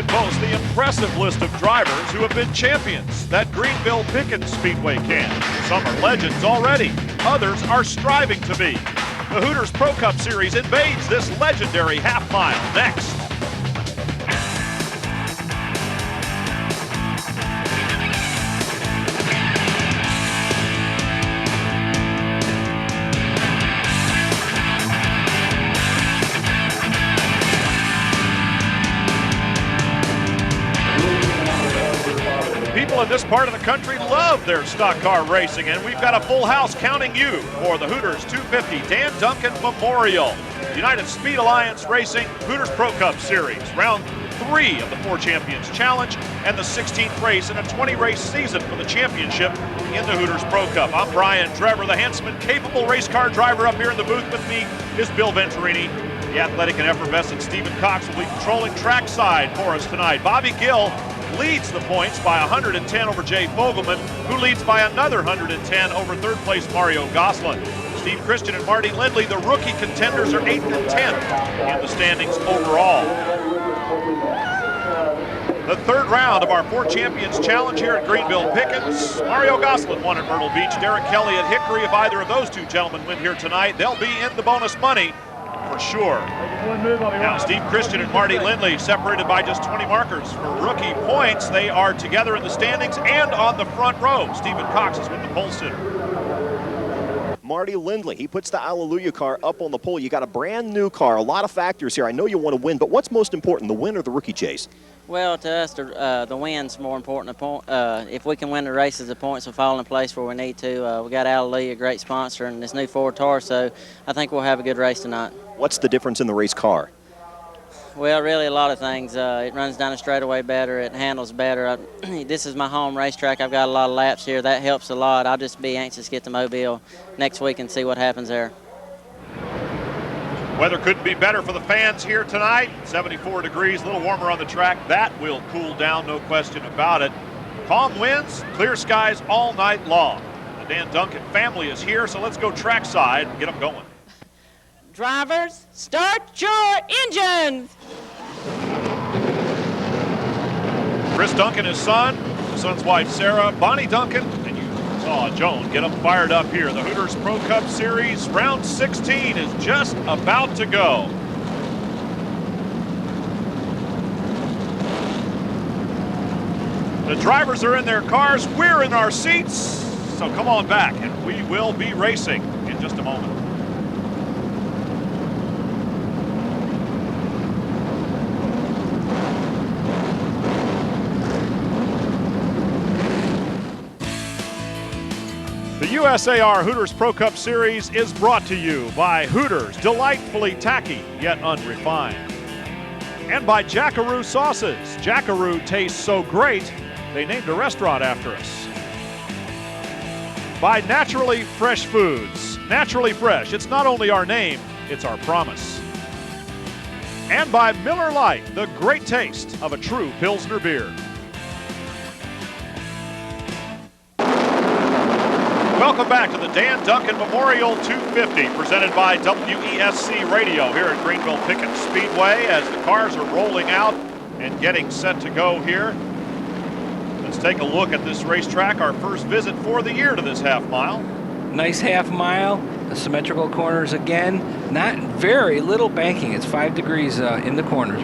can boast the impressive list of drivers who have been champions that Greenville-Pickens Speedway can. Some are legends already, others are striving to be. The Hooters Pro Cup Series invades this legendary half mile next. People in this part of the country love their stock car racing, and we've got a full house counting you for the Hooters 250 Dan Duncan Memorial United Speed Alliance Racing Hooters Pro Cup Series. Round 3 of the 4 Champions Challenge and the 16th race in a 20-race season for the championship in the Hooters Pro Cup. I'm Brian Trevor, the handsome and capable race car driver. Up here in the booth with me is Bill Venturini. The athletic and effervescent Stephen Cox will be controlling trackside for us tonight. Bobby Gill leads the points by 110 over Jay Fogelman, who leads by another 110 over third place Mario Goslin. Steve Christian and Marty Lindley, the rookie contenders, are 8th and 10th in the standings overall. The third round of our 4 Champions Challenge here at Greenville-Pickens. Mario Goslin won at Myrtle Beach, Derek Kelly at Hickory. If either of those 2 gentlemen win here tonight, they'll be in the bonus money for sure. Now, Steve Christian and Marty Lindley separated by just 20 markers for rookie points. They are together in the standings and on the front row. Stephen Cox is with the pole sitter. Marty Lindley, he puts the Alleluia car up on the pole. You got a brand new car, a lot of factors here. I know you want to win, but what's most important, the win or the rookie chase? Well, to us, the win's more important. If we can win the races, the points will fall in place where we need to. We got Alleluia, a great sponsor, and this new Ford Taurus, so I think we'll have a good race tonight. What's the difference in the race car? Well, really a lot of things. It runs down the straightaway better. It handles better. This is my home racetrack. I've got a lot of laps here. That helps a lot. I'll just be anxious to get to Mobile next week and see what happens there. Weather couldn't be better for the fans here tonight. 74 degrees, a little warmer on the track. That will cool down, no question about it. Calm winds, clear skies all night long. The Dan Duncan family is here, so let's go trackside and get them going. Drivers, start your engines! Chris Duncan, his son, his son's wife Sarah, Bonnie Duncan, and you saw Joan get them fired up here. The Hooters Pro Cup Series round 16 is just about to go. The drivers are in their cars, we're in our seats, so come on back and we will be racing in just a moment. The USAR Hooters Pro Cup Series is brought to you by Hooters, delightfully tacky yet unrefined. And by Jackaroo Sauces. Jackaroo tastes so great, they named a restaurant after us. By Naturally Fresh Foods. Naturally fresh, it's not only our name, it's our promise. And by Miller Lite, the great taste of a true Pilsner beer. Welcome back to the Dan Duncan Memorial 250, presented by WESC Radio here at Greenville-Pickens Speedway as the cars are rolling out and getting set to go here. Let's take a look at this racetrack, our first visit for the year to this half mile. Nice half mile, the symmetrical corners again, not very little banking. It's 5 degrees in the corners.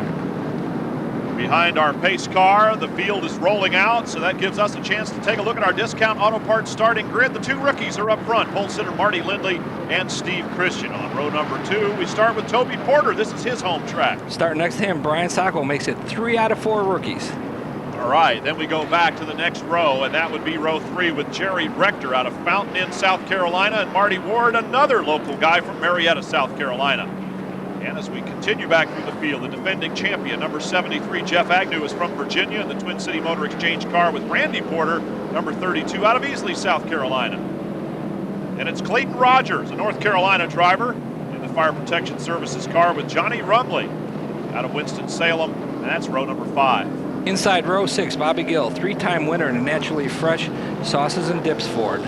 Behind our pace car, the field is rolling out, so that gives us a chance to take a look at our Discount Auto Parts starting grid. The 2 rookies are up front, pole sitter Marty Lindley and Steve Christian. On row number 2, we start with Toby Porter. This is his home track. Starting next to him, Brian Sockel makes it 3 out of 4 rookies. All right, then we go back to the next row, and that would be row 3 with Jerry Brechter out of Fountain Inn, South Carolina, and Marty Ward, another local guy from Marietta, South Carolina. And as we continue back through the field, the defending champion, number 73, Jeff Agnew, is from Virginia in the Twin City Motor Exchange car with Randy Porter, number 32, out of Easley, South Carolina. And it's Clayton Rogers, a North Carolina driver, in the Fire Protection Services car with Johnny Rumley out of Winston-Salem, and that's row number 5. Inside row 6, Bobby Gill, 3-time winner in a Naturally Fresh Sauces and Dips Ford.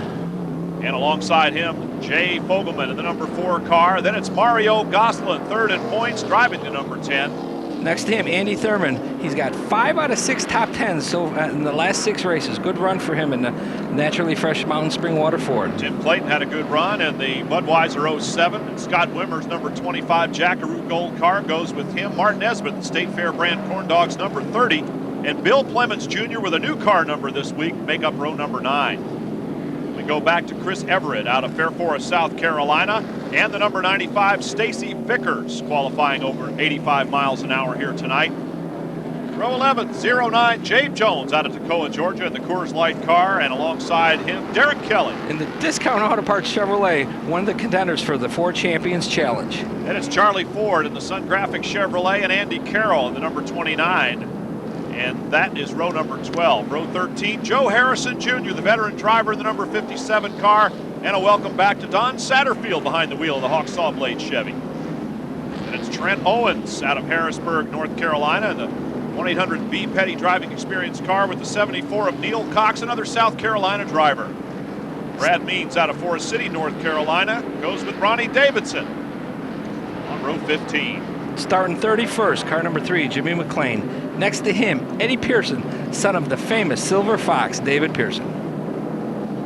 And alongside him, Jay Fogelman in the number 4 car. Then it's Mario Goslin, third in points, driving to number 10. Next to him, Andy Thurman. He's got 5 out of 6 top 10s so in the last 6 races. Good run for him in the Naturally Fresh Mountain Spring Water Ford. Tim Clayton had a good run in the Budweiser 07. And Scott Wimmer's number 25 Jackaroo Gold car goes with him. Martin Nesbitt, the State Fair brand Corn Dogs number 30. And Bill Plemons Jr. with a new car number this week, make up row number 9. We go back to Chris Everett out of Fair Forest, South Carolina. And the number 95, Stacy Vickers, qualifying over 85 miles an hour here tonight. Row 11, 09, Jabe Jones out of Toccoa, Georgia in the Coors Light car, and alongside him, Derek Kelly. In the Discount Auto Parts Chevrolet, one of the contenders for the Ford Champions Challenge. And it's Charlie Ford in the Sun Graphic Chevrolet and Andy Carroll in the number 29. And that is row number 12. Row 13, Joe Harrison Jr., the veteran driver in the number 57 car. And a welcome back to Don Satterfield behind the wheel of the Hawk Saw Blade Chevy. And it's Trent Owens out of Harrisburg, North Carolina, in the 1-800-B Petty driving experience car with the 74 of Neil Cox, another South Carolina driver. Brad Means out of Forest City, North Carolina, goes with Ronnie Davidson on row 15. Starting 31st, car number 3, Jimmy McLean. Next to him, Eddie Pearson, son of the famous Silver Fox, David Pearson.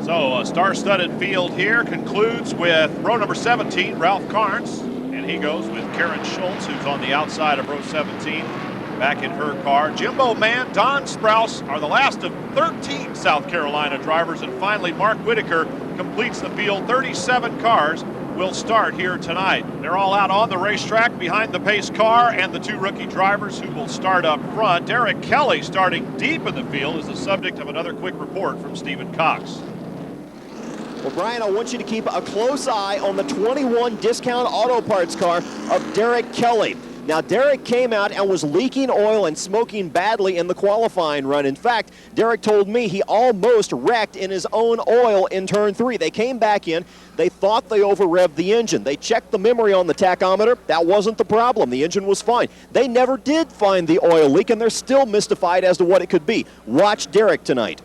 So a star-studded field here concludes with row number 17, Ralph Carnes, and he goes with Karen Schultz, who's on the outside of row 17, back in her car. Jimbo Mann, Don Sprouse are the last of 13 South Carolina drivers, and finally Mark Whitaker completes the field. 37 cars will start here tonight. They're all out on the racetrack behind the pace car, and the 2 rookie drivers who will start up front. Derek Kelly, starting deep in the field, is the subject of another quick report from Stephen Cox. Well, Brian, I want you to keep a close eye on the 21 Discount Auto Parts car of Derek Kelly. Now, Derek came out and was leaking oil and smoking badly in the qualifying run. In fact, Derek told me he almost wrecked in his own oil in turn 3. They came back in. They thought they over-revved the engine. They checked the memory on the tachometer. That wasn't the problem. The engine was fine. They never did find the oil leak, and they're still mystified as to what it could be. Watch Derek tonight.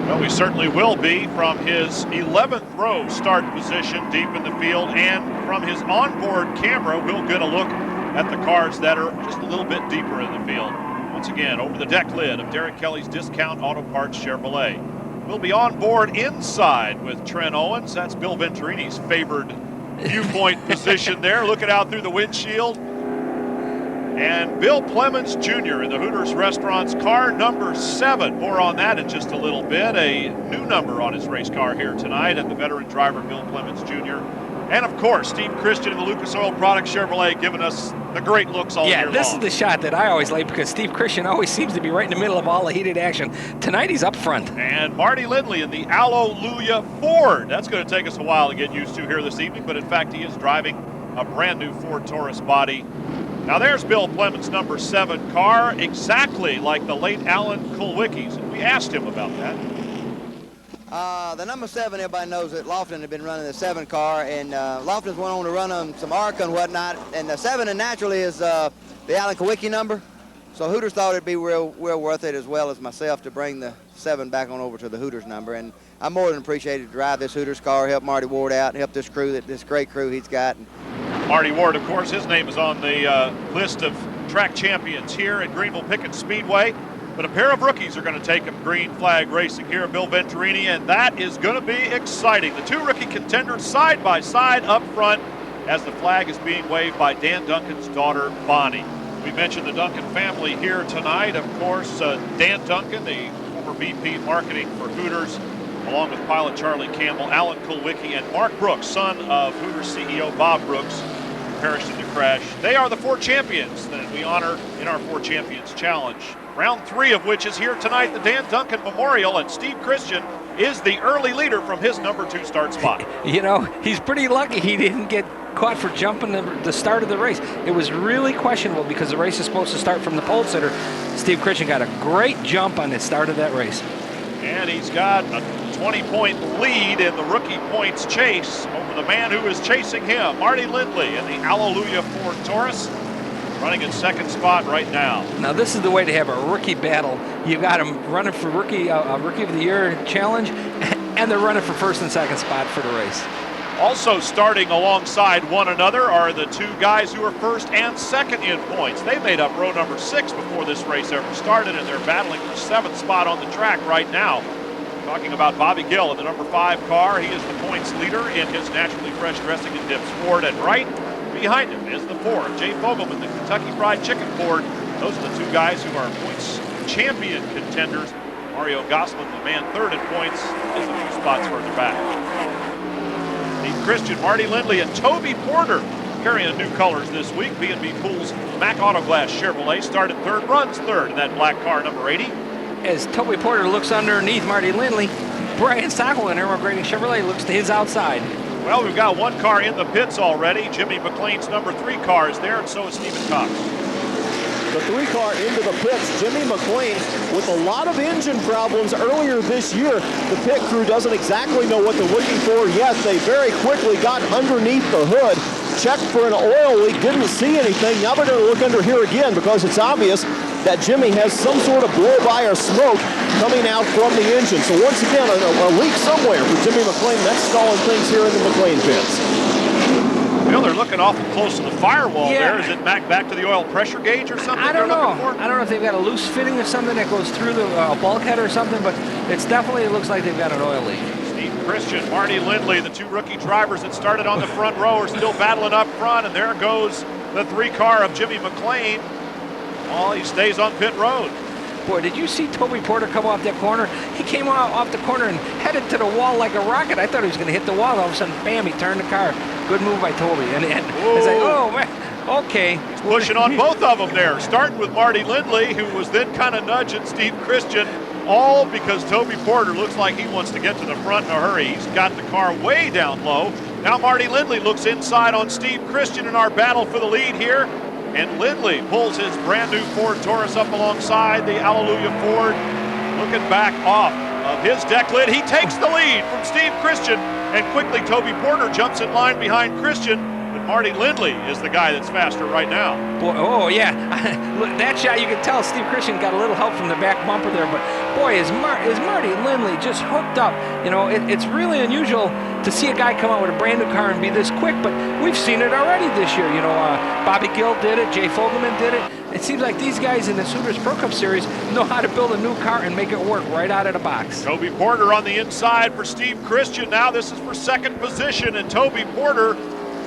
Well, we certainly will be from his 11th row start position deep in the field, and from his onboard camera, we'll get a look at the cars that are just a little bit deeper in the field. Once again, over the deck lid of Derek Kelly's Discount Auto Parts Chevrolet. We'll be on board inside with Trent Owens. That's Bill Venturini's favored viewpoint position there, looking out through the windshield. And Bill Plemons Jr. in the Hooters Restaurants car number 7. More on that in just a little bit. A new number on his race car here tonight, and the veteran driver Bill Plemons Jr. And of course, Steve Christian in the Lucas Oil Products Chevrolet giving us the great looks all year long. Yeah, this is the shot that I always like because Steve Christian always seems to be right in the middle of all the heated action. Tonight he's up front. And Marty Lindley in the Alleluia Ford. That's going to take us a while to get used to here this evening, but in fact he is driving a brand new Ford Taurus body. Now there's Bill Plemons' number 7 car, exactly like the late Alan Kulwicki's. And we asked him about that. The number 7, everybody knows that Lofton had been running the 7 car, and Lofton's went on to run on some ARCA and whatnot. And the 7 and naturally is the Alan Kulwicki number. So Hooters thought it'd be real worth it, as well as myself, to bring the 7 back on over to the Hooters number. And I'm more than appreciated to drive this Hooters car, help Marty Ward out, and help this crew, this great crew he's got. Marty Ward, of course, his name is on the list of track champions here at Greenville-Pickens Speedway. But a pair of rookies are going to take him green flag racing here, Bill Venturini, and that is going to be exciting. The 2 rookie contenders side by side up front as the flag is being waved by Dan Duncan's daughter, Bonnie. We mentioned the Duncan family here tonight. Of course, Dan Duncan, the former VP marketing for Hooters, along with pilot Charlie Campbell, Alan Kulwicki, and Mark Brooks, son of Hooters CEO Bob Brooks, who perished in the crash. They are the 4 champions that we honor in our 4 Champions Challenge. Round 3 of which is here tonight, the Dan Duncan Memorial, and Steve Christian is the early leader from his number 2 start spot. You know, he's pretty lucky he didn't get caught for jumping the start of the race. It was really questionable because the race is supposed to start from the pole sitter. Steve Christian got a great jump on the start of that race. And he's got a 20-point lead in the rookie points chase over the man who is chasing him, Marty Lindley in the Alleluia Ford Taurus, running in 2nd spot right now. Now this is the way to have a rookie battle. You got him running for Rookie of the Year challenge, and they're running for 1st and 2nd spot for the race. Also starting alongside one another are the two guys who are first and second in points. They made up row number 6 before this race ever started, and they're battling for 7th spot on the track right now. Talking about Bobby Gill in the number 5 car. He is the points leader in his naturally fresh dressing and dips Ford, and right behind him is the Ford. Jay Fogelman, the Kentucky Fried Chicken Ford. Those are the two guys who are points champion contenders. Mario Gosselin, the man third in points, is a few spots further back. Steve Christian, Marty Lindley, and Toby Porter carrying new colors this week. B&B Pools Mac Autoglass Chevrolet started third, runs third in that black car, number 80. As Toby Porter looks underneath Marty Lindley, Brian Stockwell in Airmore Grading Chevrolet looks to his outside. Well, we've got one car in the pits already. Jimmy McLean's number 3 car is there, and so is Stephen Cox. The 3 car into the pits. Jimmy McLean with a lot of engine problems earlier this year. The pit crew doesn't exactly know what they're looking for yet. They very quickly got underneath the hood, checked for an oil leak, didn't see anything. Now they're going to look under here again because it's obvious that Jimmy has some sort of blow-by or smoke coming out from the engine. So once again, a leak somewhere for Jimmy McLean. That's stalling things here in the McLean pits. Well, they're looking awful close to the firewall there. Is it back to the oil pressure gauge or something? I don't know. I don't know if they've got a loose fitting or something that goes through the bulkhead or something, but it looks like they've got an oil leak. Steve Christian, Marty Lindley, the 2 rookie drivers that started on the front row are still battling up front, and there goes the 3 car of Jimmy McLean. Well, he stays on pit road. Boy, did you see Toby Porter come off that corner? He came off the corner and headed to the wall like a rocket. I thought he was going to hit the wall. All of a sudden, bam, he turned the car. Good move by Toby. And it's like, oh, man, okay. He's pushing on both of them there, starting with Marty Lindley, who was then kind of nudging Steve Christian, all because Toby Porter looks like he wants to get to the front in a hurry. He's got the car way down low. Now Marty Lindley looks inside on Steve Christian in our battle for the lead here. And Lindley pulls his brand new Ford Taurus up alongside the Alleluia Ford. Looking back off of his deck lid, he takes the lead from Steve Christian, and quickly Toby Porter jumps in line behind Christian. But Marty Lindley is the guy that's faster right now. Boy, oh yeah, look, that shot you can tell Steve Christian got a little help from the back bumper there, but boy, is Marty Lindley just hooked up. You know, it's really unusual to see a guy come out with a brand new car and be this quick, but we've seen it already this year. You know, Bobby Gill did it, Jay Fogelman did it. It seems like these guys in the Hooters Pro Cup Series know how to build a new car and make it work right out of the box. Toby Porter on the inside for Steve Christian. Now this is for second position, and Toby Porter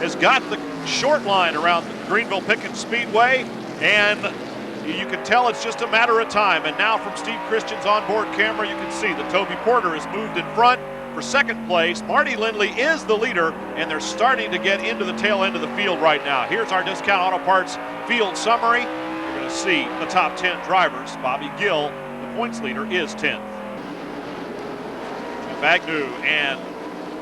has got the short line around the Greenville-Pickens Speedway, and you can tell it's just a matter of time. And now from Steve Christian's onboard camera, you can see that Toby Porter has moved in front for second place. Marty Lindley is the leader, and they're starting to get into the tail end of the field right now. Here's our Discount Auto Parts field summary. You're going to see the top 10 drivers. Bobby Gill, the points leader, is 10th. Bagnew and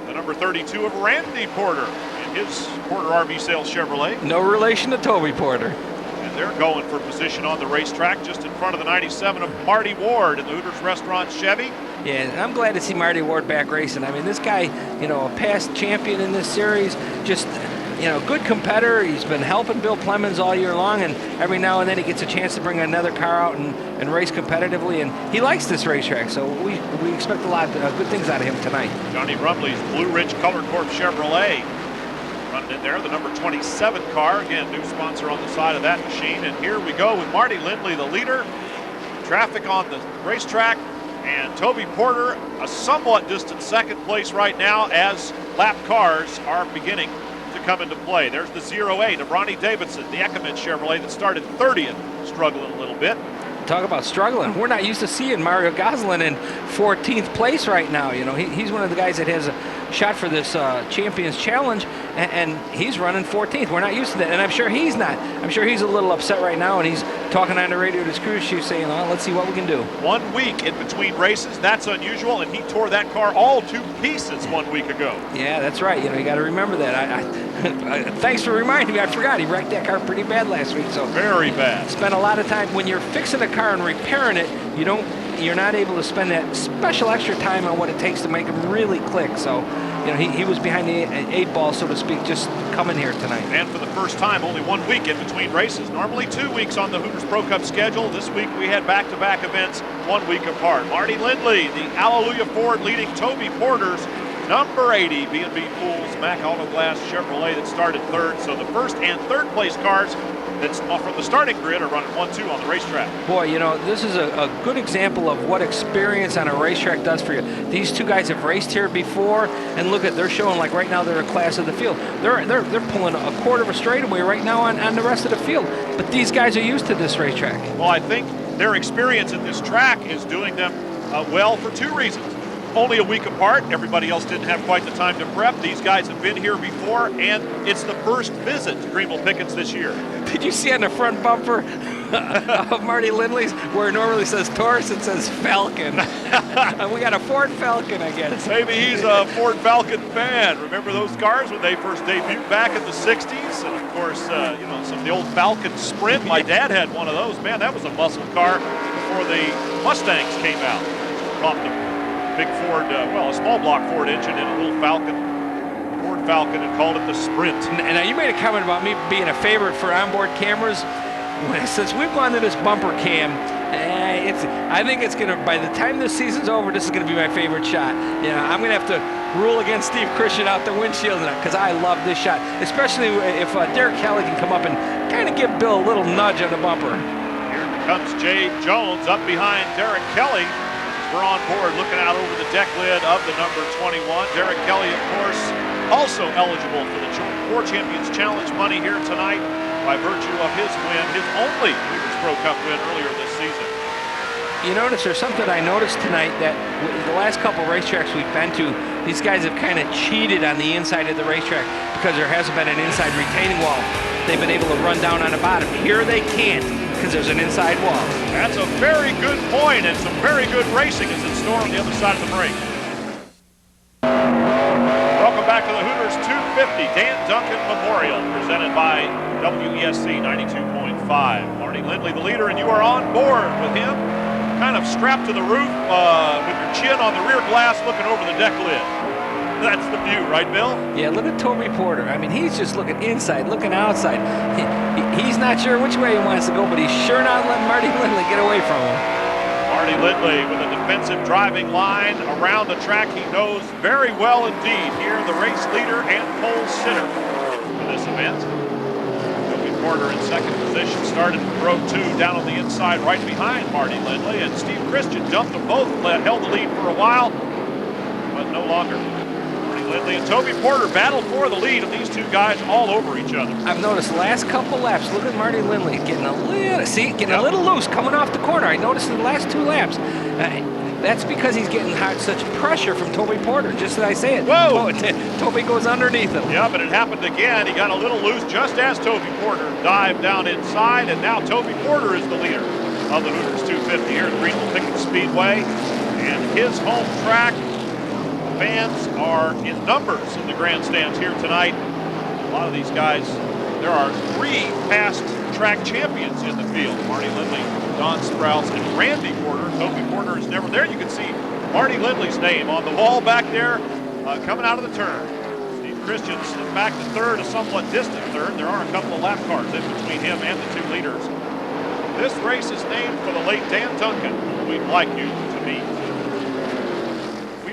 the number 32 of Randy Porter in his Porter RV Sales Chevrolet. No relation to Toby Porter. And they're going for position on the racetrack just in front of the 97 of Marty Ward in the Hooters Restaurant Chevy. Yeah, I'm glad to see Marty Ward back racing. I mean, this guy, you know, a past champion in this series, just, you know, good competitor. He's been helping Bill Plemons all year long, and every now and then he gets a chance to bring another car out and race competitively, and he likes this racetrack, so we expect a lot of good things out of him tonight. Johnny Rumley's Blue Ridge Color Corp Chevrolet running in there, the number 27 car. Again, new sponsor on the side of that machine, and here we go with Marty Lindley, the leader. Traffic on the racetrack, and Toby Porter, a somewhat distant second place right now as lap cars are beginning to come into play. There's the 08 of Ronnie Davidson, the Eckerman Chevrolet that started 30th, struggling a little bit. Talk about struggling. We're not used to seeing Mario Gosselin in 14th place right now. You know, he's one of the guys that has a shot for this Champions Challenge, and he's running 14th. We're not used to that, and I'm sure he's not. I'm sure he's a little upset right now, and he's talking on the radio to his crew chief saying, oh, let's see what we can do. 1 week in between races, that's unusual, and he tore that car all to pieces 1 week ago. Yeah, that's right. You know, you got to remember that. Thanks for reminding me. I forgot. He wrecked that car pretty bad last week. So very bad. Spent a lot of time when you're fixing a car and repairing it. You're not able to spend that special extra time on what it takes to make them really click. So, you know, he was behind the 8 ball, so to speak, just coming here tonight. And for the first time, only 1 week in between races. Normally 2 weeks on the Hooters Pro Cup schedule. This week we had back-to-back events 1 week apart. Marty Lindley, the Alleluia Ford, leading Toby Porter's number 80 B&B Pools Mack Auto Glass Chevrolet that started third. So the first and third place cars that's from the starting grid are running 1-2 on the racetrack. Boy, you know, this is a good example of what experience on a racetrack does for you. These two guys have raced here before, and look at, they're showing, like right now they're a class of the field. They're pulling a quarter of a straightaway right now on the rest of the field. But these guys are used to this racetrack. Well, I think their experience at this track is doing them well for two reasons. Only a week apart. Everybody else didn't have quite the time to prep. These guys have been here before, and it's the first visit to Greenville-Pickens this year. Did you see on the front bumper of Marty Lindley's where it normally says Taurus, it says Falcon? And we got a Ford Falcon, I guess. Maybe he's a Ford Falcon fan. Remember those cars when they first debuted back in the 60s? And of course, you know, some of the old Falcon Sprint. My dad had one of those. Man, that was a muscle car before the Mustangs came out. Off the big Ford, well, a small block Ford engine and a little Falcon, Ford Falcon, and called it the Sprint. And you made a comment about me being a favorite for onboard cameras. Since we've gone to this bumper cam, I think it's going to, by the time this season's over, this is going to be my favorite shot. You know, I'm going to have to rule against Steve Christian out the windshield because I love this shot, especially if Derek Kelly can come up and kind of give Bill a little nudge on the bumper. Here comes Jay Jones up behind Derek Kelly. We're on board looking out over the deck lid of the number 21. Derek Kelly, of course, also eligible for the Four Champions Challenge money here tonight by virtue of his win, his only Hooters Pro Cup win earlier this season. You notice there's something I noticed tonight that the last couple racetracks we've been to, these guys have kind of cheated on the inside of the racetrack because there hasn't been an inside retaining wall. They've been able to run down on the bottom. Here they can't because there's an inside wall. That's a very good point, and some very good racing is in store on the other side of the break. Welcome back to the Hooters 250 Dan Duncan Memorial, presented by WESC 92.5. Marty Lindley, the leader, and you are on board with him, kind of strapped to the roof with your chin on the rear glass looking over the deck lid. That's the view, right, Bill? Yeah, look at Toby Porter. I mean, he's just looking inside, looking outside. He's not sure which way he wants to go, but he's sure not letting Marty Lindley get away from him. Marty Lindley with a defensive driving line around the track he knows very well indeed. Here, the race leader and pole sitter for this event. Toby Porter in second position, started in row 2 down on the inside right behind Marty Lindley, and Steve Christian jumped them both, held the lead for a while, but no longer. Lindley and Toby Porter battle for the lead, of these two guys all over each other. I've noticed the last couple laps, look at Marty Lindley getting a little loose coming off the corner. I noticed in the last 2 laps. That's because he's getting such pressure from Toby Porter, just as I say it. Whoa! Toby goes underneath him. Yeah, but it happened again. He got a little loose just as Toby Porter dived down inside, and now Toby Porter is the leader of the Hooters 250 here at Greenville-Pickens Speedway. And his home track. Fans are in numbers in the grandstands here tonight. A lot of these guys, there are 3 past track champions in the field. Marty Lindley, Don Sprouse, and Randy Porter. Toby Porter is never there. You can see Marty Lindley's name on the wall back there coming out of the turn. Steve Christian slipped back to third, a somewhat distant third. There are a couple of lap cars in between him and the 2 leaders. This race is named for the late Dan Duncan, who we'd like you to meet.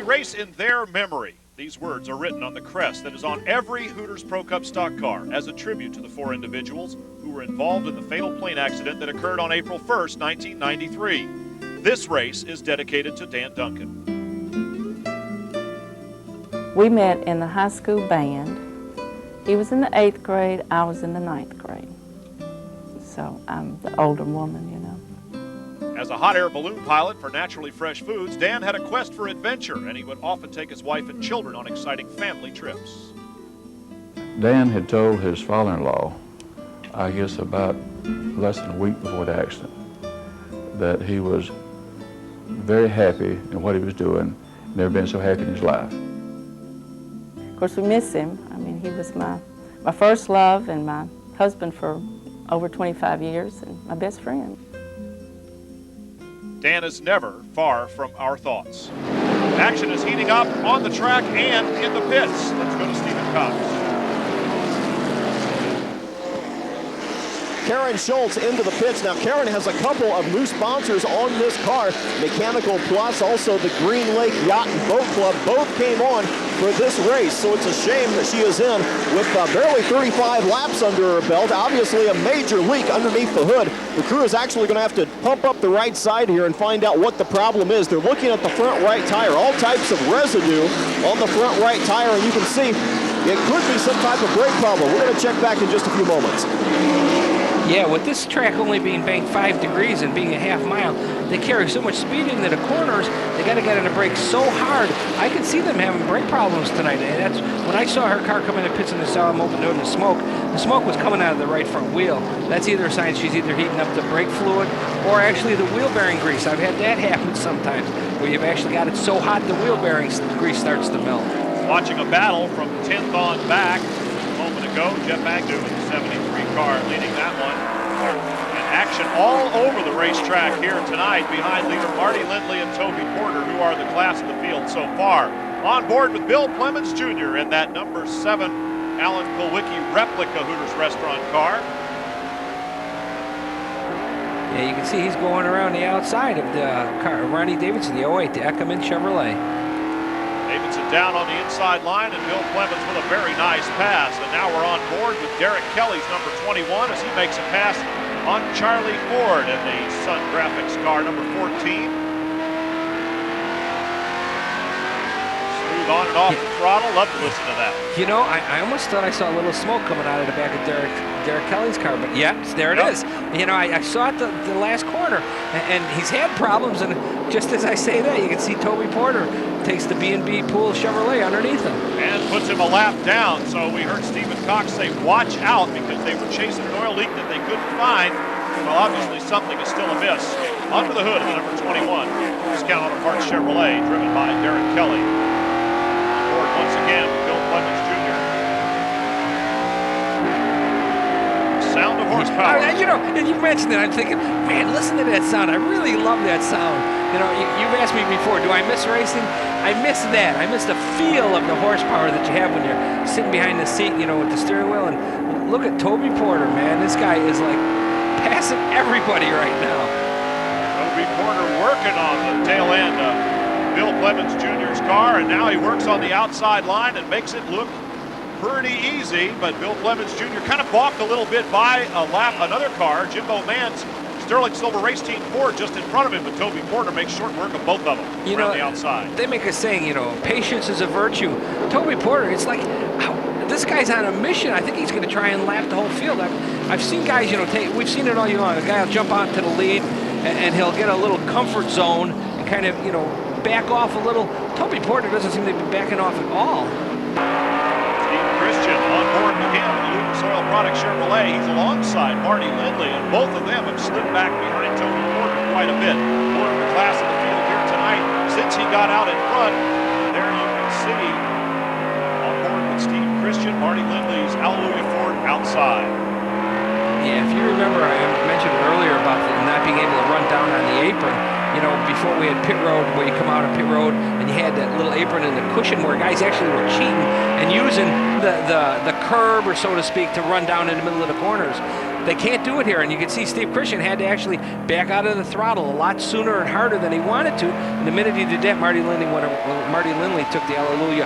Race in their memory. These words are written on the crest that is on every Hooters Pro Cup stock car as a tribute to the 4 individuals who were involved in the fatal plane accident that occurred on April 1st, 1993. This race is dedicated to Dan Duncan. We met in the high school band. He was in the 8th grade, I was in the 9th grade. So I'm the older woman, you know. As a hot air balloon pilot for Naturally Fresh Foods, Dan had a quest for adventure, and he would often take his wife and children on exciting family trips. Dan had told his father-in-law, I guess about less than a week before the accident, that he was very happy in what he was doing, never been so happy in his life. Of course, we miss him. I mean, he was my first love and my husband for over 25 years and my best friend. Dan is never far from our thoughts. Action is heating up on the track and in the pits. Let's go to Stephen Cox. Karen Schultz into the pits. Now, Karen has a couple of new sponsors on this car. Mechanical Plus, also the Green Lake Yacht and Boat Club, both came on for this race. So it's a shame that she is in with barely 35 laps under her belt. Obviously a major leak underneath the hood. The crew is actually going to have to pump up the right side here and find out what the problem is. They're looking at the front right tire, all types of residue on the front right tire, and you can see it could be some type of brake problem. We're going to check back in just a few moments. Yeah, with this track only being banked 5 degrees and being a half mile, they carry so much speed into the corners, they got to get on the brakes so hard. I can see them having brake problems tonight. And that's when I saw her car come in and pits in the saw, open the hood, and the smoke was coming out of the right front wheel. That's either a sign she's either heating up the brake fluid or actually the wheel bearing grease. I've had that happen sometimes, where you've actually got it so hot the wheel bearing grease starts to melt. Watching a battle from 10th on back. A moment ago, Jeff Agnew in the 73 car leading that one. And action all over the racetrack here tonight behind leader Marty Lindley and Toby Porter, who are the class of the field so far. On board with Bill Clemens Jr. in that number 7 Alan Kulwicki replica Hooters restaurant car. Yeah, you can see he's going around the outside of the car. Ronnie Davidson, the 08, the Eckerman Chevrolet. Davidson down on the inside line, and Bill Clemens with a very nice pass. And now we're on board with Derek Kelly's number 21 as he makes a pass on Charlie Ford in the Sun Graphics car, number 14. Smooth on and off the throttle. Love to listen to that. You know, I almost thought I saw a little smoke coming out of the back of Derek Kelly's car, but yeah, there it is. You know, I saw it the last corner, and he's had problems, and just as I say that, you can see Toby Porter takes the B&B Pool Chevrolet underneath him. And puts him a lap down, so we heard Stephen Cox say, watch out, because they were chasing an oil leak that they couldn't find. Well, obviously something is still amiss. Under the hood of the number 21, Discount Auto Parts Chevrolet, driven by Derek Kelly. On board once again, Bill Clemens Jr. Sound of horsepower. You know, and you mentioned it, I'm thinking, man, listen to that sound. I really love that sound. You know, you've asked me before, do I miss racing? I miss that. I miss the feel of the horsepower that you have when you're sitting behind the seat, you know, with the steering wheel. And look at Toby Porter, man. This guy is like passing everybody right now. Toby Porter working on the tail end of Bill Clemens Jr.'s car, and now he works on the outside line and makes it look pretty easy. But Bill Clemens Jr. kind of balked a little bit by another car, Jimbo Mann's Sterling Silver Race Team Ford, just in front of him, but Toby Porter makes short work of both of them around the outside. They make a saying, you know, patience is a virtue. Toby Porter, it's like, this guy's on a mission. I think he's going to try and lap the whole field. I've seen guys, you know, we've seen it all year long. A guy will jump onto the lead, and he'll get a little comfort zone and kind of, you know, back off a little. Toby Porter doesn't seem to be backing off at all. Steve Christian on board with him in the Lucas Oil Products Chevrolet. He's alongside Marty Lindley, and both of them have slid back behind Toby Porter quite a bit. Porter, the class of the field here tonight, since he got out in front. There you can see on board with Steve Christian, Marty Lindley's Hallelujah Ford outside. Yeah, if you remember, I mentioned earlier about not being able to run down on the apron. You know, before we had pit road, where you come out of pit road and you had that little apron and the cushion where guys actually were cheating and using the curb, or so to speak, to run down in the middle of the corners. They can't do it here, and you can see Steve Christian had to actually back out of the throttle a lot sooner and harder than he wanted to. And the minute he did that, Marty Lindley took the Hallelujah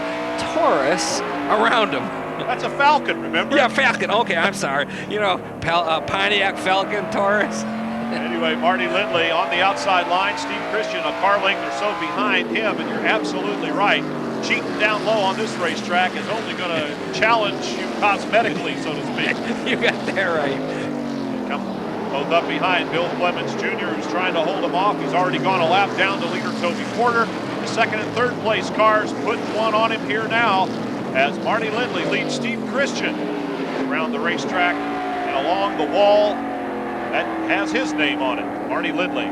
Taurus around him. That's a Falcon, remember? Yeah, Falcon. Okay, I'm sorry. You know, Pontiac Falcon Taurus. Anyway, Marty Lindley on the outside line. Steve Christian a car length or so behind him, and you're absolutely right. Cheating down low on this racetrack is only going to challenge you cosmetically, so to speak. You got that right. Come both up behind Bill Clemens Jr., who's trying to hold him off. He's already gone a lap down to leader Toby Porter. The second and third place cars putting one on him here now as Marty Lindley leads Steve Christian around the racetrack and along the wall that has his name on it, Marty Lindley.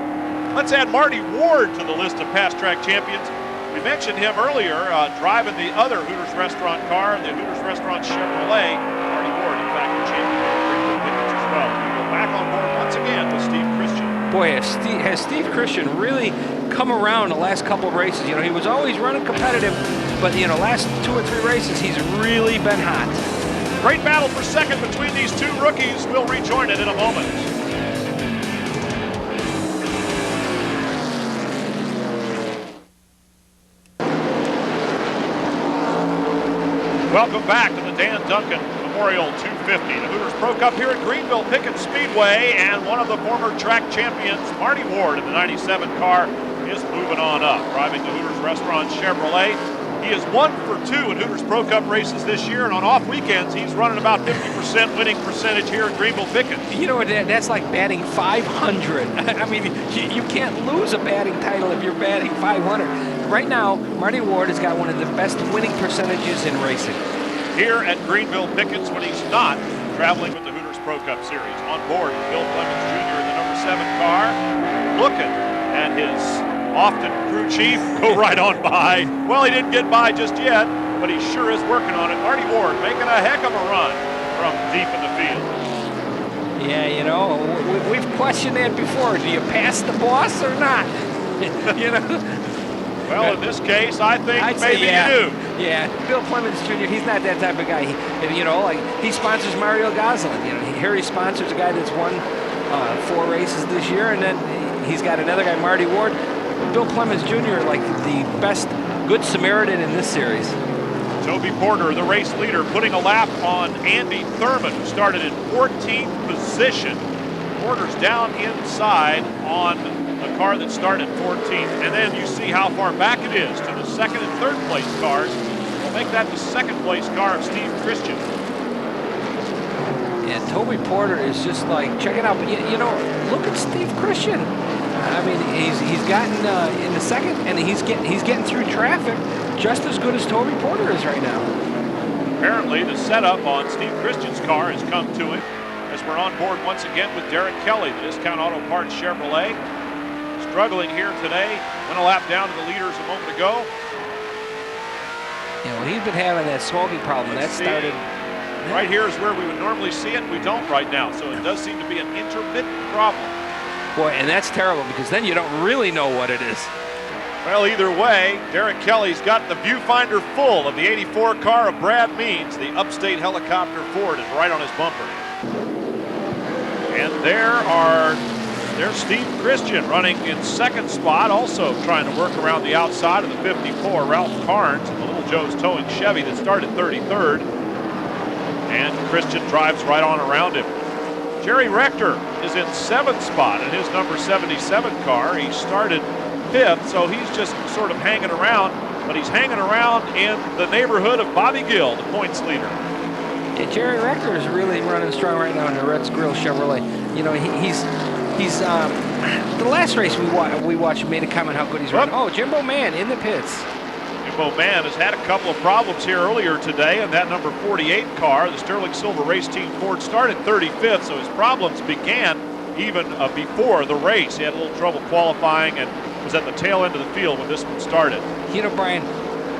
Let's add Marty Ward to the list of past track champions. We mentioned him earlier, driving the other Hooters restaurant car, the Hooters restaurant Chevrolet. Marty Ward, in fact, the champion of Greenville-Pickens as well. We go back on board once again with Steve Christian. Boy, has Steve Christian really come around the last couple of races. You know, he was always running competitive, but, you know, last 2 or 3 races, he's really been hot. Great battle for second between these two rookies. We'll rejoin it in a moment. Welcome back to the Dan Duncan Memorial 250. The Hooters broke up here at Greenville-Pickens Speedway, and one of the former track champions, Marty Ward, in the 97 car, is moving on up, driving the Hooters Restaurant Chevrolet. He is 1 for 2 in Hooters Pro Cup races this year, and on off weekends, he's running about 50% winning percentage here at Greenville-Pickens. You know, that's like batting 500. I mean, you can't lose a batting title if you're batting 500. Right now, Marty Ward has got one of the best winning percentages in racing. Here at Greenville-Pickens when he's not traveling with the Hooters Pro Cup Series. On board, Bill Clemens Jr. in the number 7 car, looking at his often crew chief go right on by. Well, he didn't get by just yet, but he sure is working on it. Marty Ward making a heck of a run from deep in the field. Yeah, you know, we've questioned that before. Do you pass the boss or not? You know? Well, in this case, I think maybe you do. Yeah, Bill Clemens Jr., he's not that type of guy. You know, like, he sponsors Mario Goslin. You know, here he sponsors a guy that's won 4 races this year, and then he's got another guy, Marty Ward. Bill Clemens Jr., like the best Good Samaritan in this series. Toby Porter, the race leader, putting a lap on Andy Thurman, who started in 14th position. Porter's down inside on the car that started 14th, and then you see how far back it is to the 2nd and 3rd place cars. We'll make that the 2nd place car of Steve Christian. And Toby Porter is just like, check it out. But you know, look at Steve Christian. I mean, he's gotten in the 2nd, and he's getting through traffic just as good as Toby Porter is right now. Apparently, the setup on Steve Christian's car has come to him as we're on board once again with Derek Kelly, the Discount Auto Parts Chevrolet. Struggling here today. Went a lap down to the leaders a moment ago. You know, he's been having that smoking problem. That started. Right here is where we would normally see it. We don't right now, so it does seem to be an intermittent problem. Boy, and that's terrible because then you don't really know what it is. Well, either way, Derek Kelly's got the viewfinder full of the 84 car of Brad Means. The upstate helicopter Ford is right on his bumper. And there's Steve Christian running in 2nd spot, also trying to work around the outside of the 54. Ralph Carnes in the Little Joe's towing Chevy that started 33rd. And Christian drives right on around him. Jerry Rector is in 7th spot in his number 77 car. He started 5th, so he's just sort of hanging around, but he's hanging around in the neighborhood of Bobby Gill, the points leader. Yeah, Jerry Rector is really running strong right now in the Red's Grill Chevrolet. You know, he's the last race we watched made a comment how good he's running. Oh, Jimbo Mann in the pits. Jimbo Mann has had a couple of problems here earlier today, and that number 48 car, the Sterling Silver Race Team Ford, started 35th, so his problems began even before the race. He had a little trouble qualifying and was at the tail end of the field when this one started. You know, Brian,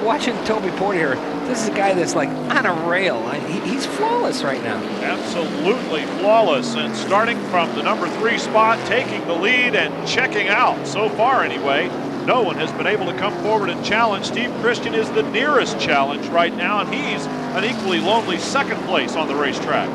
watching Toby Porter here, this is a guy that's like on a rail. He's flawless right now. Absolutely flawless, and starting from the number 3 spot, taking the lead and checking out. So far anyway, no one has been able to come forward and challenge. Steve Christian is the nearest challenge right now, and he's an equally lonely 2nd place on the racetrack.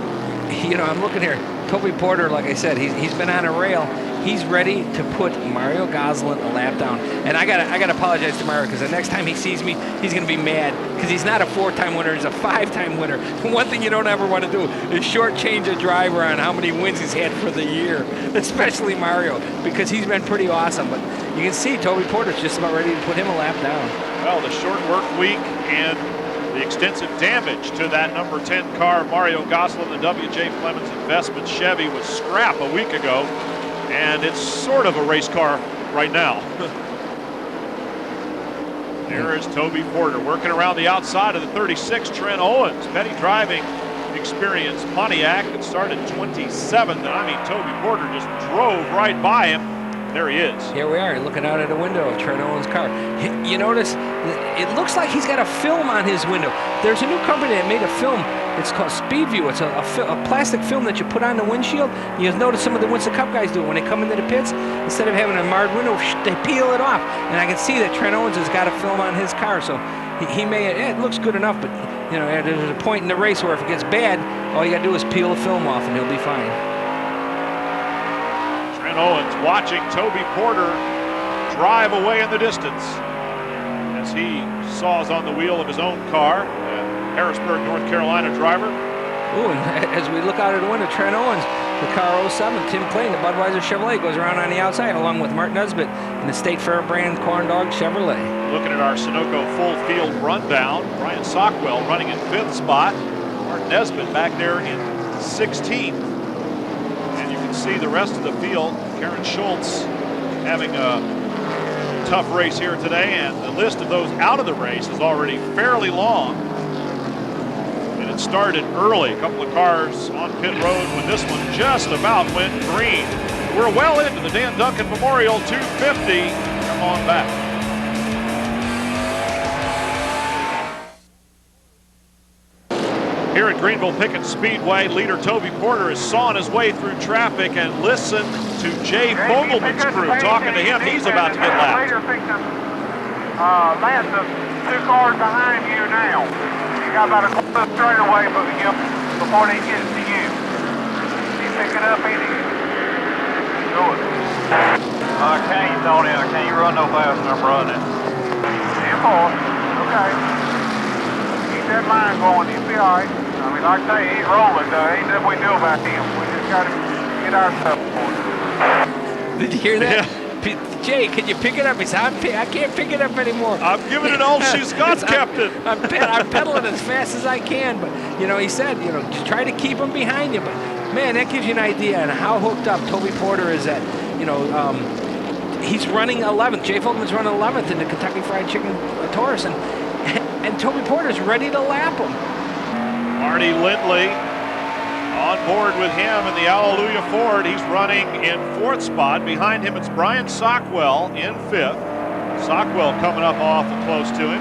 You know, I'm looking here. Toby Porter, like I said, he's been on a rail. He's ready to put Mario Goslin a lap down. And I gotta apologize to Mario because the next time he sees me, he's gonna be mad because he's not a 4-time winner, he's a 5-time winner. One thing you don't ever want to do is shortchange a driver on how many wins he's had for the year, especially Mario, because he's been pretty awesome. But you can see Toby Porter's just about ready to put him a lap down. Well, the short work week and the extensive damage to that number 10 car, Mario Goslin, the W.J. Clemens Investment Chevy, was scrap a week ago, and it's sort of a race car right now. There is Toby Porter working around the outside of the 36, Trent Owens. Petty driving experience Pontiac that started 27th, and I mean, Toby Porter just drove right by him. There he is. Here we are, looking out at a window of Trent Owens' car. You notice, it looks like he's got a film on his window. There's a new company that made a film. It's called Speedview. It's a plastic film that you put on the windshield. You'll notice some of the Winston Cup guys do it when they come into the pits. Instead of having a marred window, they peel it off. And I can see that Trent Owens has got a film on his car. So he may, it looks good enough, but you know, there's a point in the race where if it gets bad, all you got to do is peel the film off and he'll be fine. Trent Owens watching Toby Porter drive away in the distance as he saws on the wheel of his own car. And Harrisburg, North Carolina driver. Ooh, and as we look out of the window, Trent Owens, the car 07, Tim Clayton, the Budweiser Chevrolet, goes around on the outside along with Mark Nesbitt in the State Fair brand Corn Dog Chevrolet. Looking at our Sunoco full field rundown, Brian Sockwell running in 5th spot. Mark Nesbitt back there in 16th. And you can see the rest of the field. Karen Schultz having a tough race here today, and the list of those out of the race is already fairly long. And it started early. A couple of cars on pit road when this one just about went green. We're well into the Dan Duncan Memorial 250. Come on back. Here at Greenville-Pickens Speedway, leader Toby Porter is sawing his way through traffic, and listen to Jay Fogelman's crew talking to him. He's about to get lapped. Lance is 2 cars behind you now. You got about a quarter straightaway before they get to you. You pick it up, Eddie. Do it. Kane's on in. Can't you run no faster than I'm running? 10-4. Okay. Keep that line going. You'll be all right. I mean, like I say, he's rolling, though. Ain't nothing we do about him. We just got to get our stuff going. Did you hear that? Yeah. Jay, can you pick it up? He said, I can't pick it up anymore. I'm giving it all she's got, Captain. I'm pedaling as fast as I can, but, you know, he said, you know, just try to keep him behind you. But, man, that gives you an idea on how hooked up Toby Porter is at, you know, he's running 11th. Jay Fogelman's running 11th in the Kentucky Fried Chicken Taurus, and Toby Porter's ready to lap him. Marty Lindley on board with him in the Alleluia Ford. He's running in 4th spot. Behind him, it's Brian Sockwell in 5th. Sockwell coming up awful close to him.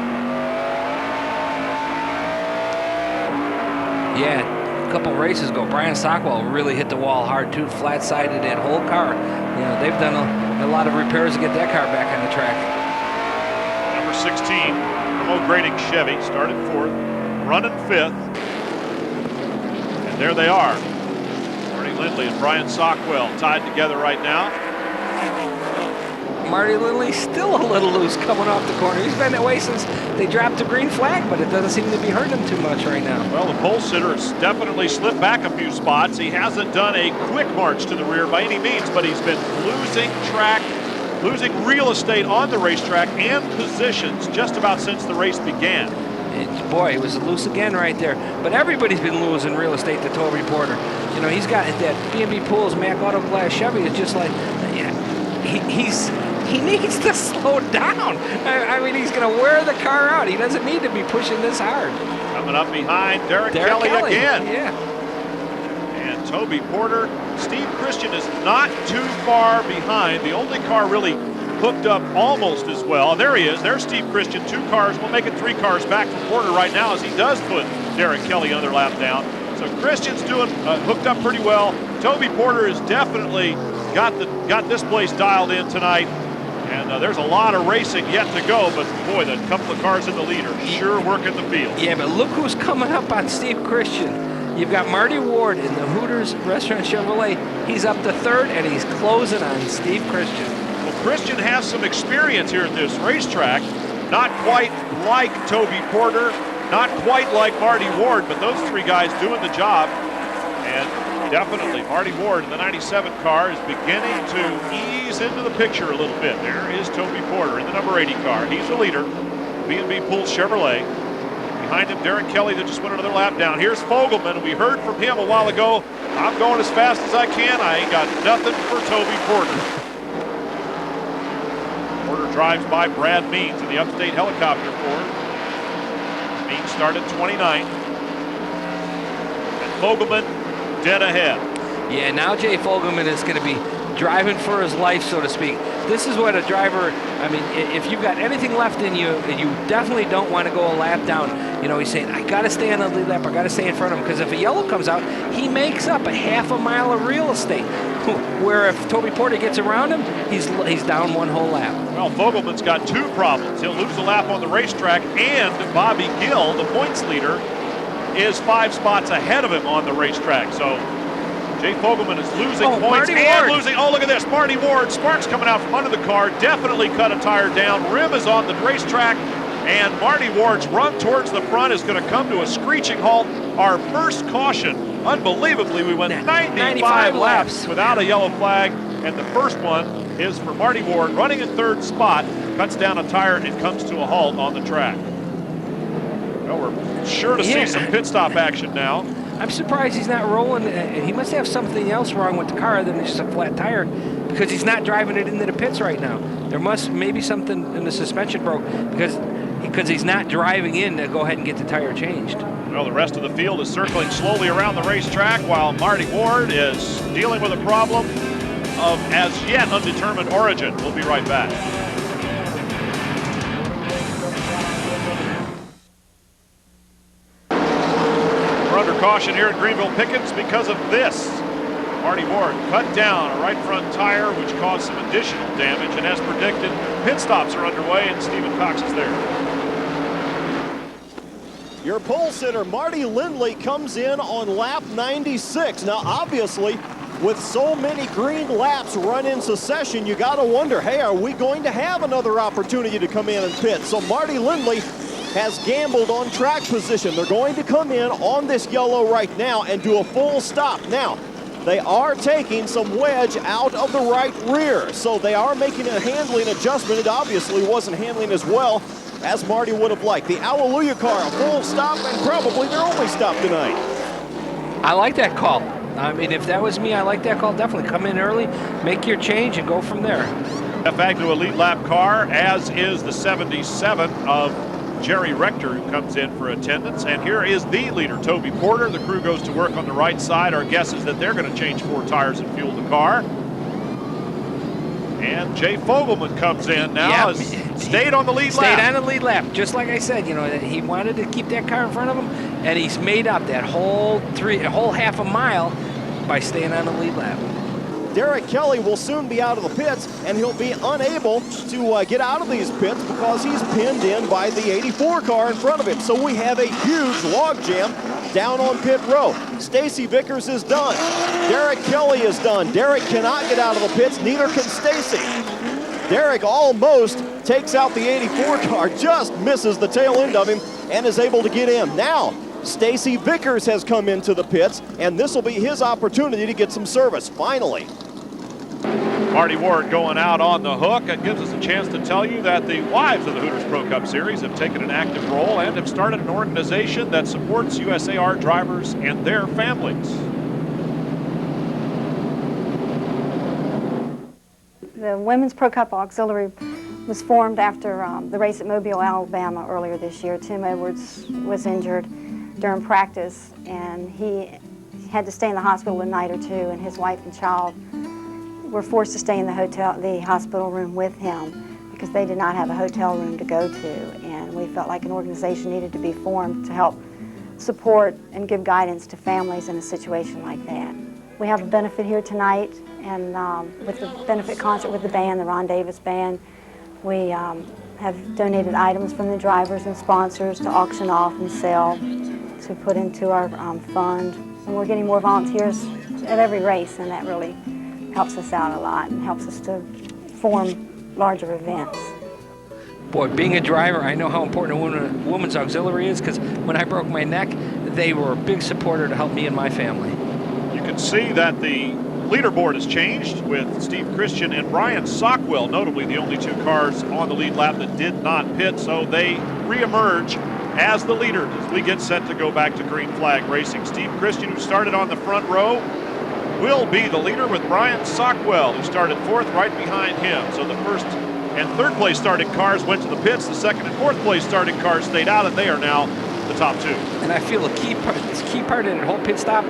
Yeah, a couple races ago, Brian Sockwell really hit the wall hard too, flat-sided that whole car. You know, they've done a lot of repairs to get that car back on the track. Number 16, Promo Grading Chevy, started 4th, running 5th. And there they are. Marty Lindley and Brian Sockwell tied together right now. Marty Lindley still a little loose coming off the corner. He's been that way since they dropped the green flag, but it doesn't seem to be hurting him too much right now. Well, the pole sitter has definitely slipped back a few spots. He hasn't done a quick march to the rear by any means, but he's been losing track, losing real estate on the racetrack and positions just about since the race began. Boy, he was loose again right there. But everybody's been losing real estate to Toby Porter. You know, he's got that B&B Pools Mac Auto Glass Chevy. It's just like, yeah, he needs to slow down. I mean, he's going to wear the car out. He doesn't need to be pushing this hard. Coming up behind Derek Kelly again. Yeah. And Toby Porter. Steve Christian is not too far behind. The only car really hooked up almost as well. There he is. There's Steve Christian. 2 cars. We'll make it 3 cars back from Porter right now as he does put Derek Kelly another lap down. So Christian's doing hooked up pretty well. Toby Porter has definitely got this place dialed in tonight. And there's a lot of racing yet to go, but boy, the couple of cars in the lead are sure working the field. Yeah, but look who's coming up on Steve Christian. You've got Marty Ward in the Hooters Restaurant Chevrolet. He's up to 3rd, and he's closing on Steve Christian. Well, Christian has some experience here at this racetrack. Not quite like Toby Porter, not quite like Marty Ward, but those 3 guys doing the job. And definitely Marty Ward in the 97 car is beginning to ease into the picture a little bit. There is Toby Porter in the number 80 car. He's the leader, B&B Pools Chevrolet. Behind him, Derek Kelly that just went another lap down. Here's Fogelman. We heard from him a while ago. I'm going as fast as I can. I ain't got nothing for Toby Porter. Porter drives by Brad Means in the Upstate helicopter Ford. Means started 29th. And Fogelman dead ahead. Yeah, now Jay Fogelman is going to be driving for his life, so to speak. This is what a driver, I mean, if you've got anything left in you, you definitely don't want to go a lap down. You know, he's saying, I got to stay on the lead lap, I got to stay in front of him, because if a yellow comes out, he makes up a half a mile of real estate. Where if Toby Porter gets around him, he's down 1 whole lap. Well, Fogelman's got 2 problems. He'll lose a lap on the racetrack, and Bobby Gill, the points leader, is 5 spots ahead of him on the racetrack. So Jay Fogelman is losing points and losing. Oh, look at this. Marty Ward. Sparks coming out from under the car. Definitely cut a tire down. Rim is on the racetrack. And Marty Ward's run towards the front is going to come to a screeching halt. Our first caution. Unbelievably, we went 95 laps without a yellow flag. And the first one is for Marty Ward, running in third spot, cuts down a tire and comes to a halt on the track. Well, we're sure to see some pit stop action now. I'm surprised he's not rolling. He must have something else wrong with the car than just a flat tire, because he's not driving it into the pits right now. There must maybe something in the suspension broke, because he's not driving in to go ahead and get the tire changed. Well, the rest of the field is circling slowly around the racetrack while Marty Ward is dealing with a problem of as yet undetermined origin. We'll be right back. We're under caution here at Greenville-Pickens because of this. Marty Ward cut down a right front tire, which caused some additional damage, and as predicted, pit stops are underway and Stephen Cox is there. Your pole sitter, Marty Lindley, comes in on lap 96. Now, obviously, with so many green laps run in succession, you got to wonder, hey, are we going to have another opportunity to come in and pit? So Marty Lindley has gambled on track position. They're going to come in on this yellow right now and do a full stop. Now, they are taking some wedge out of the right rear, so they are making a handling adjustment. It obviously wasn't handling as well as Marty would have liked. The Hallelujah car, a full stop, and probably their only stop tonight. I like that call. I mean, if that was me, I like that call. Definitely come in early, make your change, and go from there. F Agnew elite lap car, as is the 77 of Jerry Rector, who comes in for attendance. And here is the leader, Toby Porter. The crew goes to work on the right side. Our guess is that they're going to change 4 tires and fuel the car. And Jay Fogelman comes in now. Stayed on the lead lap. Stayed on the lead lap, just like I said. You know, he wanted to keep that car in front of him, and he's made up that whole half a mile by staying on the lead lap. Derek Kelly will soon be out of the pits, and he'll be unable to get out of these pits because he's pinned in by the 84 car in front of him. So we have a huge log jam down on pit row. Stacy Vickers is done. Derek Kelly is done. Derek cannot get out of the pits, neither can Stacy. Derek almost takes out the 84 car, just misses the tail end of him and is able to get in. Now, Stacy Vickers has come into the pits, and this will be his opportunity to get some service, finally. Marty Ward going out on the hook. It gives us a chance to tell you that the wives of the Hooters Pro Cup Series have taken an active role and have started an organization that supports USAR drivers and their families. The Women's Pro Cup Auxiliary was formed after the race at Mobile, Alabama earlier this year. Tim Edwards was injured during practice, and he had to stay in the hospital a night or two, and his wife and child were forced to stay in the hospital room with him because they did not have a hotel room to go to, and we felt like an organization needed to be formed to help support and give guidance to families in a situation like that. We have a benefit here tonight, and with the benefit concert with the band, the Ron Davis Band, we have donated items from the drivers and sponsors to auction off and sell to put into our fund. And we're getting more volunteers at every race, and that really helps us out a lot and helps us to form larger events. Boy, being a driver, I know how important a woman's auxiliary is, because when I broke my neck, they were a big supporter to help me and my family. You can see that the leaderboard has changed with Steve Christian and Brian Sockwell, notably the only 2 cars on the lead lap that did not pit, so they re-emerge as the leaders as we get set to go back to green flag racing. Steve Christian, who started on the front row, will be the leader with Brian Sockwell, who started 4th right behind him. So the 1st and 3rd place starting cars went to the pits. The 2nd and 4th place starting cars stayed out, and they are now the top 2. And I feel the key part in the whole pit stop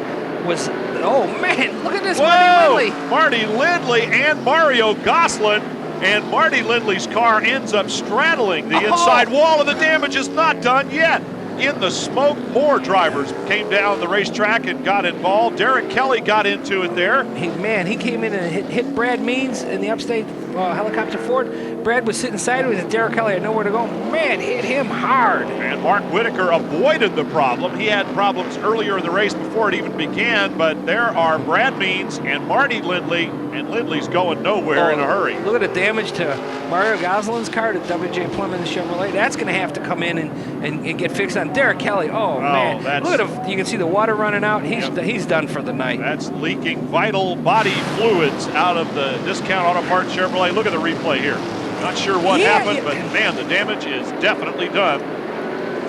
was, oh man, look at this. Marty Lindley and Mario Goslin, and Marty Lindley's car ends up straddling the inside wall, and the damage is not done yet. in the smoke. More drivers came down the racetrack and got involved. Derek Kelly got into it there. He came in and hit Brad Means in the upstate helicopter Ford. Brad was sitting sideways and Derek Kelly had nowhere to go. Man, hit him hard. And Mark Whitaker avoided the problem. He had problems earlier in the race before it even began, but there are Brad Means and Marty Lindley, and Lindley's going nowhere in a hurry. Look at the damage to Mario Gosselin's car to W.J. Plummer Chevrolet. That's going to have to come in and get fixed on Derek Kelly. Oh man, look at him. You can see the water running out. He's done for the night. That's leaking vital body fluids out of the Discount Auto Parts Chevrolet. Look at the replay here. Not sure what happened, but man, the damage is definitely done.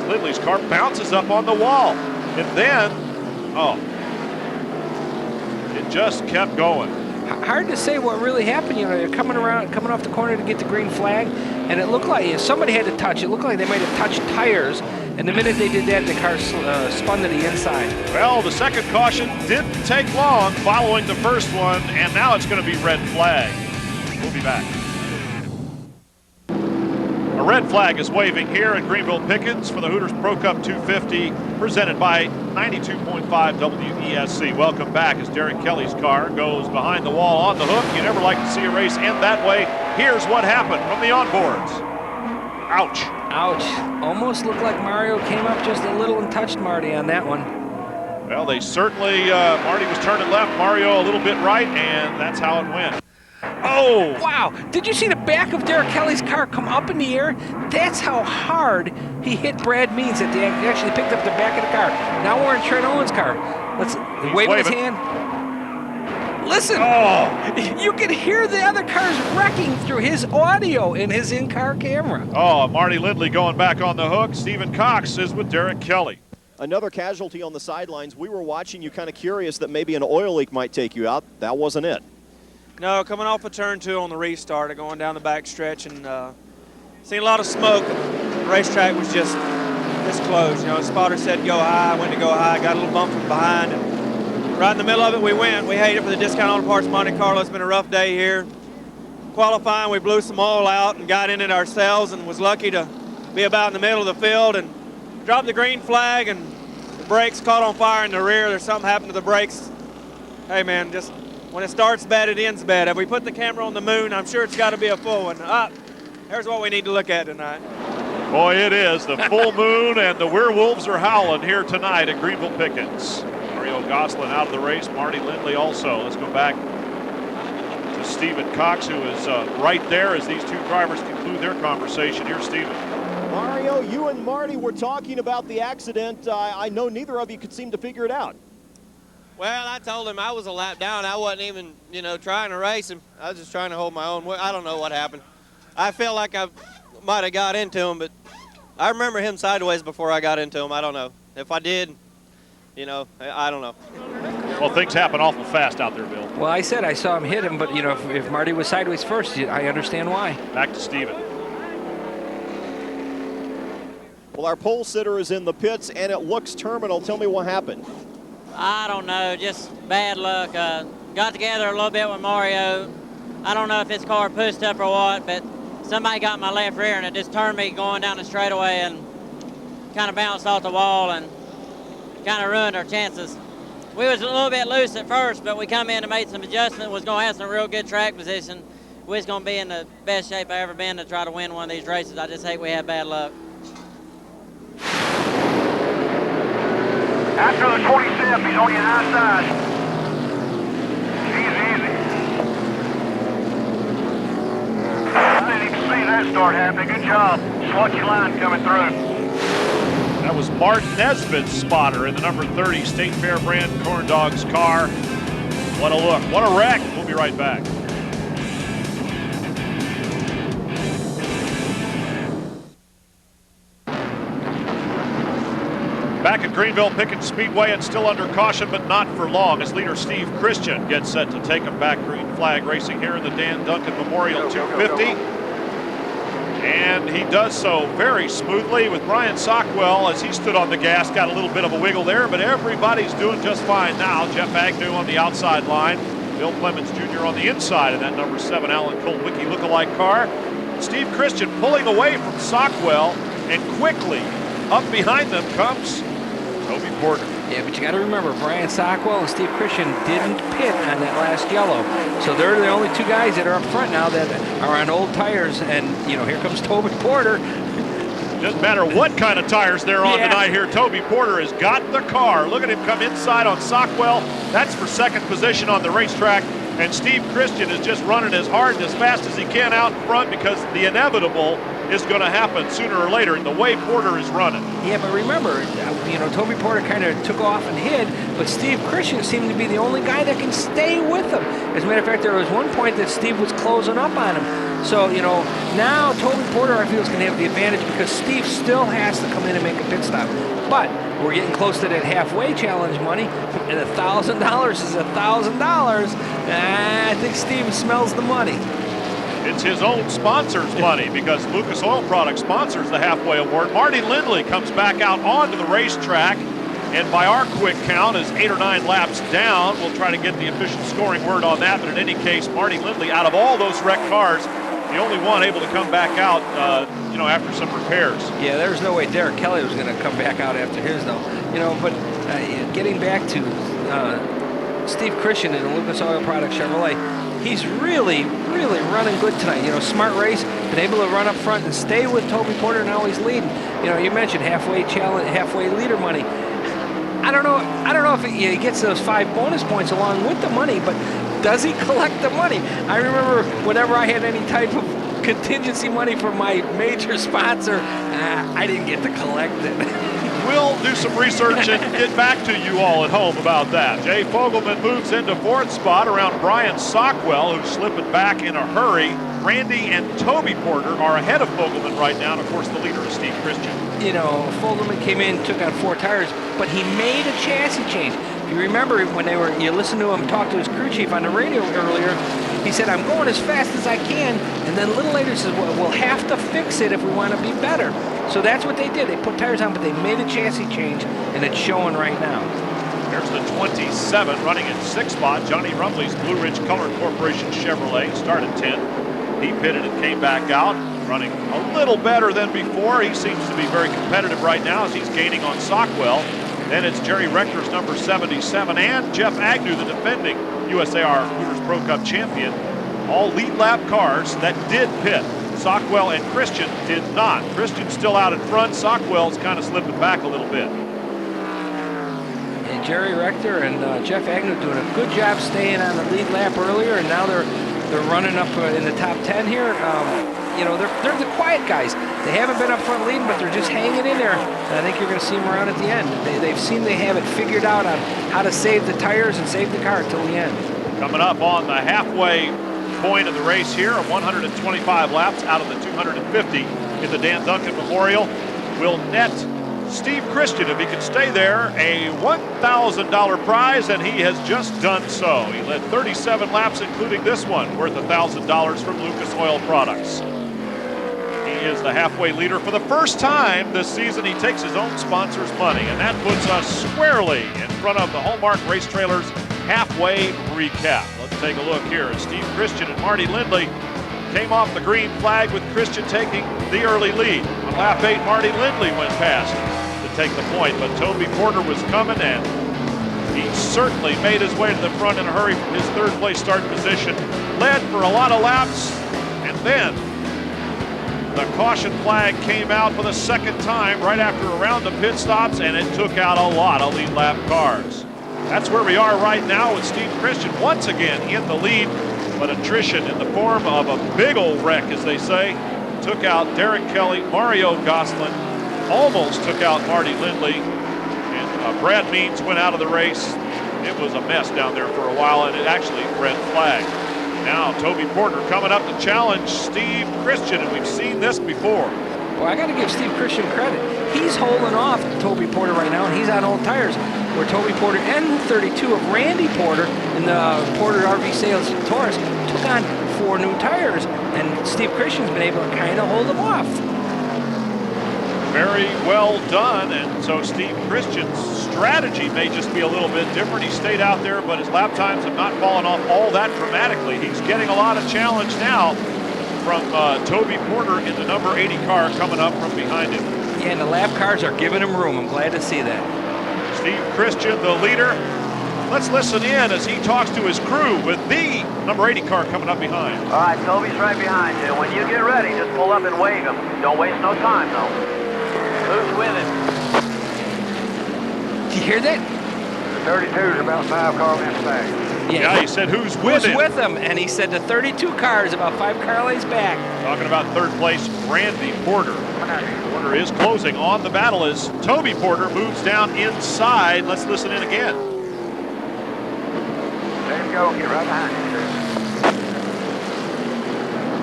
Lindley's car bounces up on the wall, and then, it just kept going. Hard to say what really happened. You know, they're coming off the corner to get the green flag, and it looked like somebody had to touch. It looked like they might have touched tires, and the minute they did that, the car spun to the inside. Well, the second caution didn't take long following the first one, and now it's going to be red flag. We'll be back. A red flag is waving here at Greenville-Pickens for the Hooters Pro Cup 250, presented by 92.5 WESC. Welcome back as Derek Kelly's car goes behind the wall on the hook. You never like to see a race end that way. Here's what happened from the onboards. Ouch. Ouch. Almost looked like Mario came up just a little and touched Marty on that one. Well, they certainly, Marty was turning left, Mario a little bit right, and that's how it went. Oh! Wow! Did you see the back of Derek Kelly's car come up in the air? That's how hard he hit Brad Means that they actually picked up the back of the car. Now we're in Trent Owens' car. Let's wave his hand. Listen! Oh! You can hear the other cars wrecking through his audio in his in-car camera. Oh, Marty Lindley going back on the hook. Stephen Cox is with Derek Kelly. Another casualty on the sidelines. We were watching you, kind of curious that maybe an oil leak might take you out. That wasn't it. No, coming off of turn 2 on the restart, going down the back stretch, and seeing a lot of smoke. The racetrack was just closed. You know, the spotter said go high. I went to go high, got a little bump from behind, and right in the middle of it we went. We hate it for the Discount Auto Parts Monte Carlo. It's been a rough day here. Qualifying, we blew some oil out and got in it ourselves, and was lucky to be about in the middle of the field and dropped the green flag, and the brakes caught on fire in the rear. There's something happened to the brakes. Hey man, just when it starts bad, it ends bad. If we put the camera on the moon, I'm sure it's got to be a full one. There's what we need to look at tonight. Boy, it is. The full moon and the werewolves are howling here tonight at Greenville-Pickens. Mario Gosselin out of the race. Marty Lindley also. Let's go back to Stephen Cox, who is right there as these two drivers conclude their conversation. Here's Stephen. Mario, you and Marty were talking about the accident. I know neither of you could seem to figure it out. Well, I told him I was a lap down. I wasn't even, trying to race him. I was just trying to hold my own. I don't know what happened. I feel like I might have got into him, but I remember him sideways before I got into him. I don't know. If I did, I don't know. Well, things happen awful fast out there, Bill. Well, I said I saw him hit him, but, if Marty was sideways first, I understand why. Back to Steven. Well, our pole sitter is in the pits, and it looks terminal. Tell me what happened. I don't know, just bad luck. Got together a little bit with Mario. I don't know if his car pushed up or what, but somebody got my left rear and it just turned me going down the straightaway and kind of bounced off the wall and kind of ruined our chances. We was a little bit loose at first, but we come in and made some adjustments. Was going to have some real good track position. We was going to be in the best shape I've ever been to try to win one of these races. I just hate we had bad luck. After the 27, he's on your high side. Easy. I didn't even see that start happening. Good job. Watch your line coming through. That was Martin Nesbitt's spotter in the number 30 State Fair brand Corn Dogs car. What a look. What a wreck. We'll be right back. Back at Greenville-Pickens Speedway, and still under caution, but not for long, as leader Steve Christian gets set to take him back. Green flag racing here in the Dan Duncan Memorial 250. And he does so very smoothly with Brian Sockwell as he stood on the gas, got a little bit of a wiggle there, but everybody's doing just fine now. Jeff Agnew on the outside line, Bill Clemens Jr. on the inside of that number 7 Alan Colwicki lookalike car. Steve Christian pulling away from Sockwell and quickly Up behind them comes Toby Porter. Yeah, but you got to remember, Brian Sockwell and Steve Christian didn't pit on that last yellow. So they're the only two guys that are up front now that are on old tires. And, you know, here comes Toby Porter. Doesn't matter what kind of tires they're on tonight here. Toby Porter has got the car. Look at him come inside on Sockwell. That's for second position on the racetrack. And Steve Christian is just running as hard and as fast as he can out in front because the inevitable is going to happen sooner or later in the way Porter is running. Yeah, but remember, you know, Toby Porter kind of took off and hid, but Steve Christian seemed to be the only guy that can stay with him. As a matter of fact, there was one point that Steve was closing up on him. So, you know, now Toby Porter, I feel, is going to have the advantage because Steve still has to come in and make a pit stop. But we're getting close to that halfway challenge money, and $1,000 is $1,000. I think Steve smells the money. It's his own sponsor's money because Lucas Oil Products sponsors the halfway award. Marty Lindley comes back out onto the racetrack, and by our quick count is 8 or 9 laps down. We'll try to get the official scoring word on that, but in any case, Marty Lindley, out of all those wrecked cars, the only one able to come back out, you know, after some repairs. Yeah, there's no way Derek Kelly was going to come back out after his, though. You know, but getting back to Steve Christian and the Lucas Oil Products Chevrolet, he's really running good tonight. You know, smart race, been able to run up front and stay with Toby Porter. Now he's leading. You know, you mentioned halfway challenge, halfway leader money. I don't know if he gets those 5 bonus points along with the money, but does he collect the money? I remember whenever I had any type of contingency money from my major sponsor, I didn't get to collect it. We'll do some research and get back to you all at home about that. Jay Fogelman moves into 4th spot around Brian Sockwell, who's slipping back in a hurry. Randy and Toby Porter are ahead of Fogelman right now, and of course the leader is Steve Christian. You know, Fogelman came in, took on 4 tires, but he made a chassis change. If you remember when you listened to him talk to his crew chief on the radio earlier, he said, I'm going as fast as I can, and then a little later he says, well, we'll have to fix it if we want to be better. So that's what they did. They put tires on, but they made a chassis change, and it's showing right now. There's the 27 running in 6th spot. Johnny Rumley's Blue Ridge Color Corporation Chevrolet started 10. He pitted and came back out, running a little better than before. He seems to be very competitive right now as he's gaining on Sockwell. Then it's Jerry Rector's number 77 and Jeff Agnew, the defending USAR Hooters Pro Cup champion. All lead lap cars that did pit. Sockwell and Christian did not. Christian's still out in front. Sockwell's kind of slipping back a little bit. And Jerry Rector and Jeff Agnew doing a good job staying on the lead lap earlier, and now they're running up in the top 10 here. You know, they're the quiet guys. They haven't been up front leading, but they're just hanging in there. And I think you're going to see them around at the end. They've seen they have it figured out on how to save the tires and save the car till the end. Coming up on the halfway point of the race here, 125 laps out of the 250 in the Dan Duncan Memorial will net Steve Christian, if he can stay there, a $1,000 prize, and he has just done so. He led 37 laps, including this one, worth $1,000 from Lucas Oil Products. He is the halfway leader for the first time this season. He takes his own sponsor's money, and that puts us squarely in front of the Hallmark Race Trailers halfway recap. Let's take a look here at Steve Christian and Marty Lindley. Came off the green flag with Christian taking the early lead. On lap 8, Marty Lindley went past to take the point, but Toby Porter was coming, and he certainly made his way to the front in a hurry from his 3rd place start position. Led for a lot of laps, and then the caution flag came out for the 2nd time right after a round of pit stops, and it took out a lot of lead lap cars. That's where we are right now with Steve Christian once again in the lead, but attrition in the form of a big old wreck, as they say, took out Derek Kelly, Mario Gosselin, almost took out Marty Lindley, and Brad Means went out of the race. It was a mess down there for a while, and it actually red flag. Now Toby Porter coming up to challenge Steve Christian, and we've seen this before. Well, I got to give Steve Christian credit. He's holding off Toby Porter right now, and he's on old tires, where Toby Porter and 32 of Randy Porter in the Porter RV Sales Taurus took on 4 new tires, and Steve Christian's been able to kind of hold them off. Very well done, and so Steve Christian's strategy may just be a little bit different. He stayed out there, but his lap times have not fallen off all that dramatically. He's getting a lot of challenge now from Toby Porter in the number 80 car coming up from behind him. Yeah, and the lap cars are giving him room. I'm glad to see that. Steve Christian, the leader. Let's listen in as he talks to his crew with the number 80 car coming up behind. All right, Toby's right behind you. When you get ready, just pull up and wave him. Don't waste no time, though. Who's with him? Did you hear that? The 32's about 5 car lengths back. Yeah, he said who's with him? Who's with him? And he said the 32 car is about 5 car lengths back. Talking about third place, Randy Porter. Porter is closing on the battle as Toby Porter moves down inside. Let's listen in again. Let him go, get right behind you.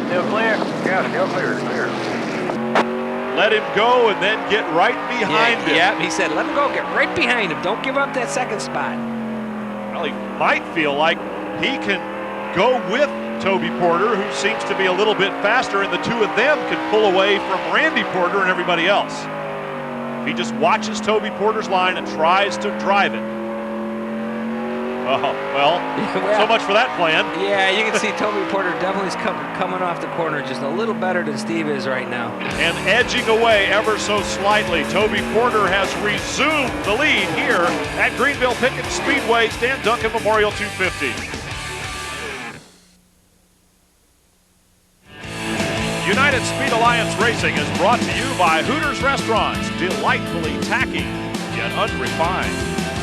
Still clear? Yeah, still clear, clear. Let him go and then get right behind him. Yeah, he said let him go, get right behind him. Don't give up that second spot. Well, he might feel like he can go with Toby Porter, who seems to be a little bit faster, and the two of them can pull away from Randy Porter and everybody else. He just watches Toby Porter's line and tries to drive it. Oh, well, so much for that plan. Yeah, you can see Toby Porter definitely is coming off the corner just a little better than Steve is right now. And edging away ever so slightly. Toby Porter has resumed the lead here at Greenville-Pickens Speedway, Dan Duncan Memorial 250. United Speed Alliance Racing is brought to you by Hooters Restaurants, delightfully tacky yet unrefined.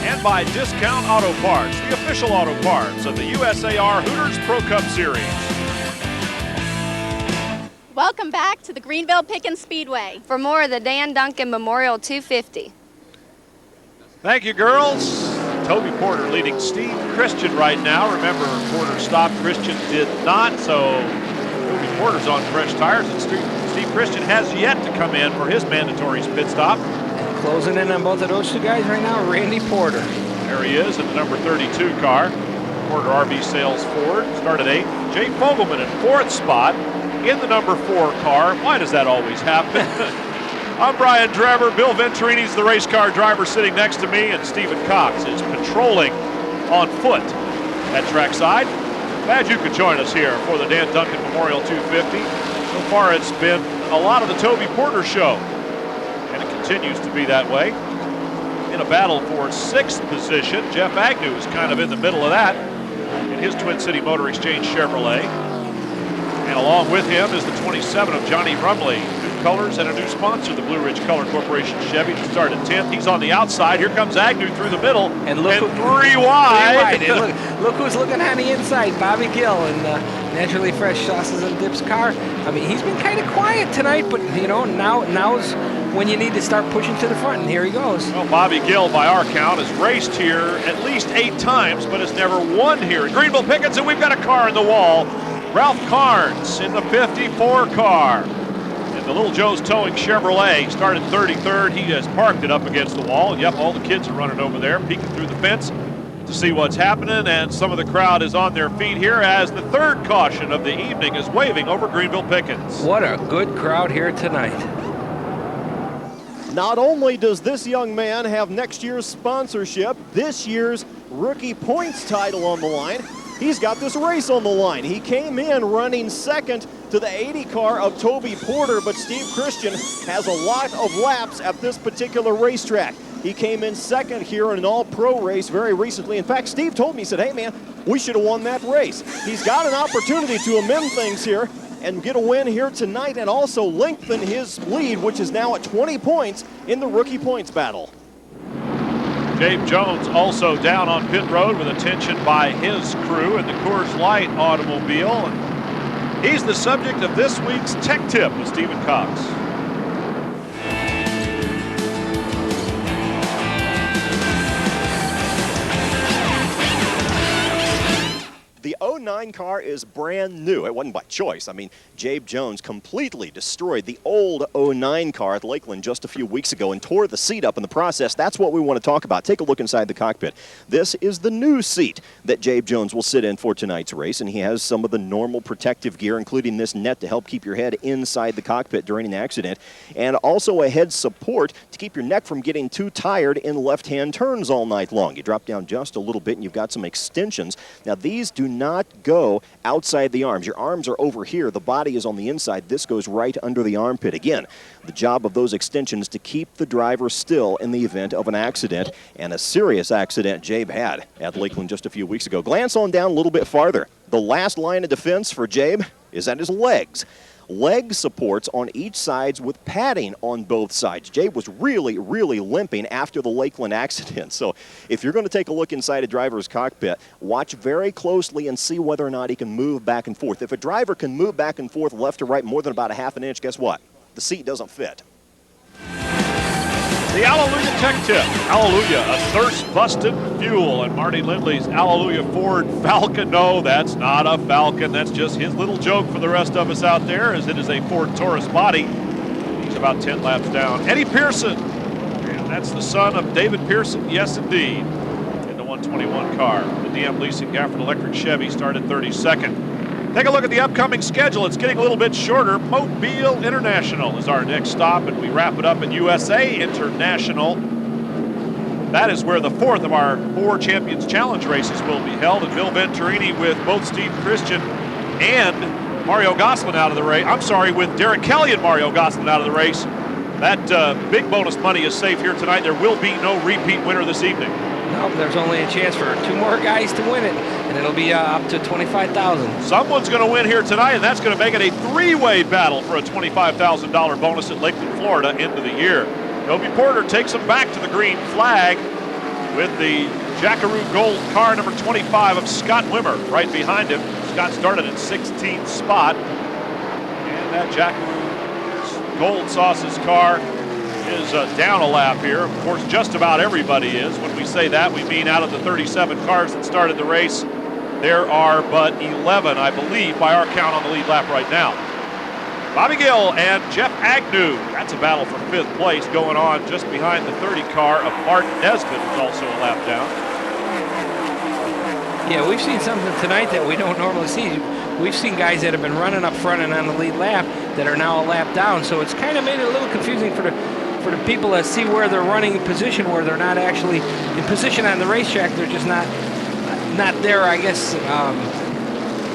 And by Discount Auto Parts, the official auto parts of the USAR Hooters Pro Cup Series. Welcome back to the Greenville-Pickens Speedway for more of the Dan Duncan Memorial 250. Thank you, girls. Toby Porter leading Steve Christian right now. Remember, Porter stopped, Christian did not, so Toby Porter's on fresh tires, and Steve Christian has yet to come in for his mandatory pit stop. Closing in on both of those two guys right now, Randy Porter. There he is in the number 32 car. Porter RV Sales Ford, started 8th. Jay Fogelman in 4th spot in the number 4 car. Why does that always happen? I'm Brian Drever. Bill Venturini's the race car driver sitting next to me, and Stephen Cox is patrolling on foot at trackside. Glad you could join us here for the Dan Duncan Memorial 250. So far it's been a lot of the Toby Porter show. And it continues to be that way. In a battle for 6th position, Jeff Agnew is kind of in the middle of that in his Twin City Motor Exchange Chevrolet. And along with him is the 27 of Johnny Rumley. New colors and a new sponsor, the Blue Ridge Color Corporation Chevy, to start at 10th. He's on the outside. Here comes Agnew through the middle. And look, 3 wide. And look who's looking on the inside, Bobby Gill, and Naturally Fresh Sauces and Dips car. I mean, he's been kind of quiet tonight, but you know, now's when you need to start pushing to the front, and here he goes. Well, Bobby Gill, by our count, has raced here at least 8 times, but has never won here at Greenville-Pickens, and we've got a car in the wall. Ralph Carnes in the 54 car. And the Little Joe's Towing Chevrolet started 33rd. He has parked it up against the wall. Yep, all the kids are running over there, peeking through the fence to see what's happening, and some of the crowd is on their feet here as the 3rd caution of the evening is waving over Greenville-Pickens. What a good crowd here tonight. Not only does this young man have next year's sponsorship, this year's rookie points title on the line, he's got this race on the line. He came in running 2nd to the 80 car of Toby Porter, but Steve Christian has a lot of laps at this particular racetrack. He came in 2nd here in an all-pro race very recently. In fact, Steve told me, he said, hey man, we should have won that race. He's got an opportunity to amend things here and get a win here tonight and also lengthen his lead, which is now at 20 points in the rookie points battle. Dave Jones also down on pit road with attention by his crew in the Coors Light automobile. And he's the subject of this week's Tech Tip with Stephen Cox. The 09 car is brand new. It wasn't by choice. I mean, Jabe Jones completely destroyed the old 09 car at Lakeland just a few weeks ago and tore the seat up in the process. That's what we want to talk about. Take a look inside the cockpit. This is the new seat that Jabe Jones will sit in for tonight's race, and he has some of the normal protective gear, including this net to help keep your head inside the cockpit during an accident, and also a head support to keep your neck from getting too tired in left-hand turns all night long. You drop down just a little bit, and you've got some extensions. Now, these do not not go outside the arms. Your arms are over here. The body is on the inside. This goes right under the armpit. Again, the job of those extensions to keep the driver still in the event of an accident, and a serious accident Jabe had at Lakeland just a few weeks ago. Glance on down a little bit farther. The last line of defense for Jabe is at his legs. Leg supports on each side with padding on both sides. Jabe was really, really limping after the Lakeland accident. So if you're going to take a look inside a driver's cockpit, watch very closely and see whether or not he can move back and forth. If a driver can move back and forth left to right more than about a half an inch, guess what? The seat doesn't fit. The Hallelujah Tech Tip. Hallelujah, a thirst-busted fuel. And Marty Lindley's Hallelujah Ford Falcon. No, that's not a Falcon. That's just his little joke for the rest of us out there, as it is a Ford Taurus body. He's about 10 laps down. Eddie Pearson. And that's the son of David Pearson. Yes, indeed. In the 121 car. The DM Leasing Gafford Electric Chevy started 32nd. Take a look at the upcoming schedule. It's getting a little bit shorter. Mobile International is our next stop, and we wrap it up at USA International. That is where the fourth of our 4 Champions Challenge races will be held, and Bill Venturini with both Steve Christian and Mario Gosselin out of the race. I'm sorry, with Derek Kelly and Mario Gosselin out of the race. That big bonus money is safe here tonight. There will be no repeat winner this evening. No, there's only a chance for 2 more guys to win it, and it'll be up to $25,000. Someone's going to win here tonight, and that's going to make it a 3-way battle for a $25,000 bonus at Lakeland, Florida, end of the year. Toby Porter takes him back to the green flag with the Jackaroo Gold car number 25 of Scott Wimmer right behind him. Scott started at 16th spot, and that Jackaroo Gold Sauce's car is down a lap here. Of course, just about everybody is. When we say that, we mean out of the 37 cars that started the race, there are but 11, I believe, by our count on the lead lap right now. Bobby Gill and Jeff Agnew. That's a battle for 5th place going on just behind the 30 car of Martin Nesbitt, who's also a lap down. Yeah, we've seen something tonight that we don't normally see. We've seen guys that have been running up front and on the lead lap that are now a lap down, so it's kind of made it a little confusing for the people that see where they're running in position, where they're not actually in position on the racetrack. They're just not there, I guess,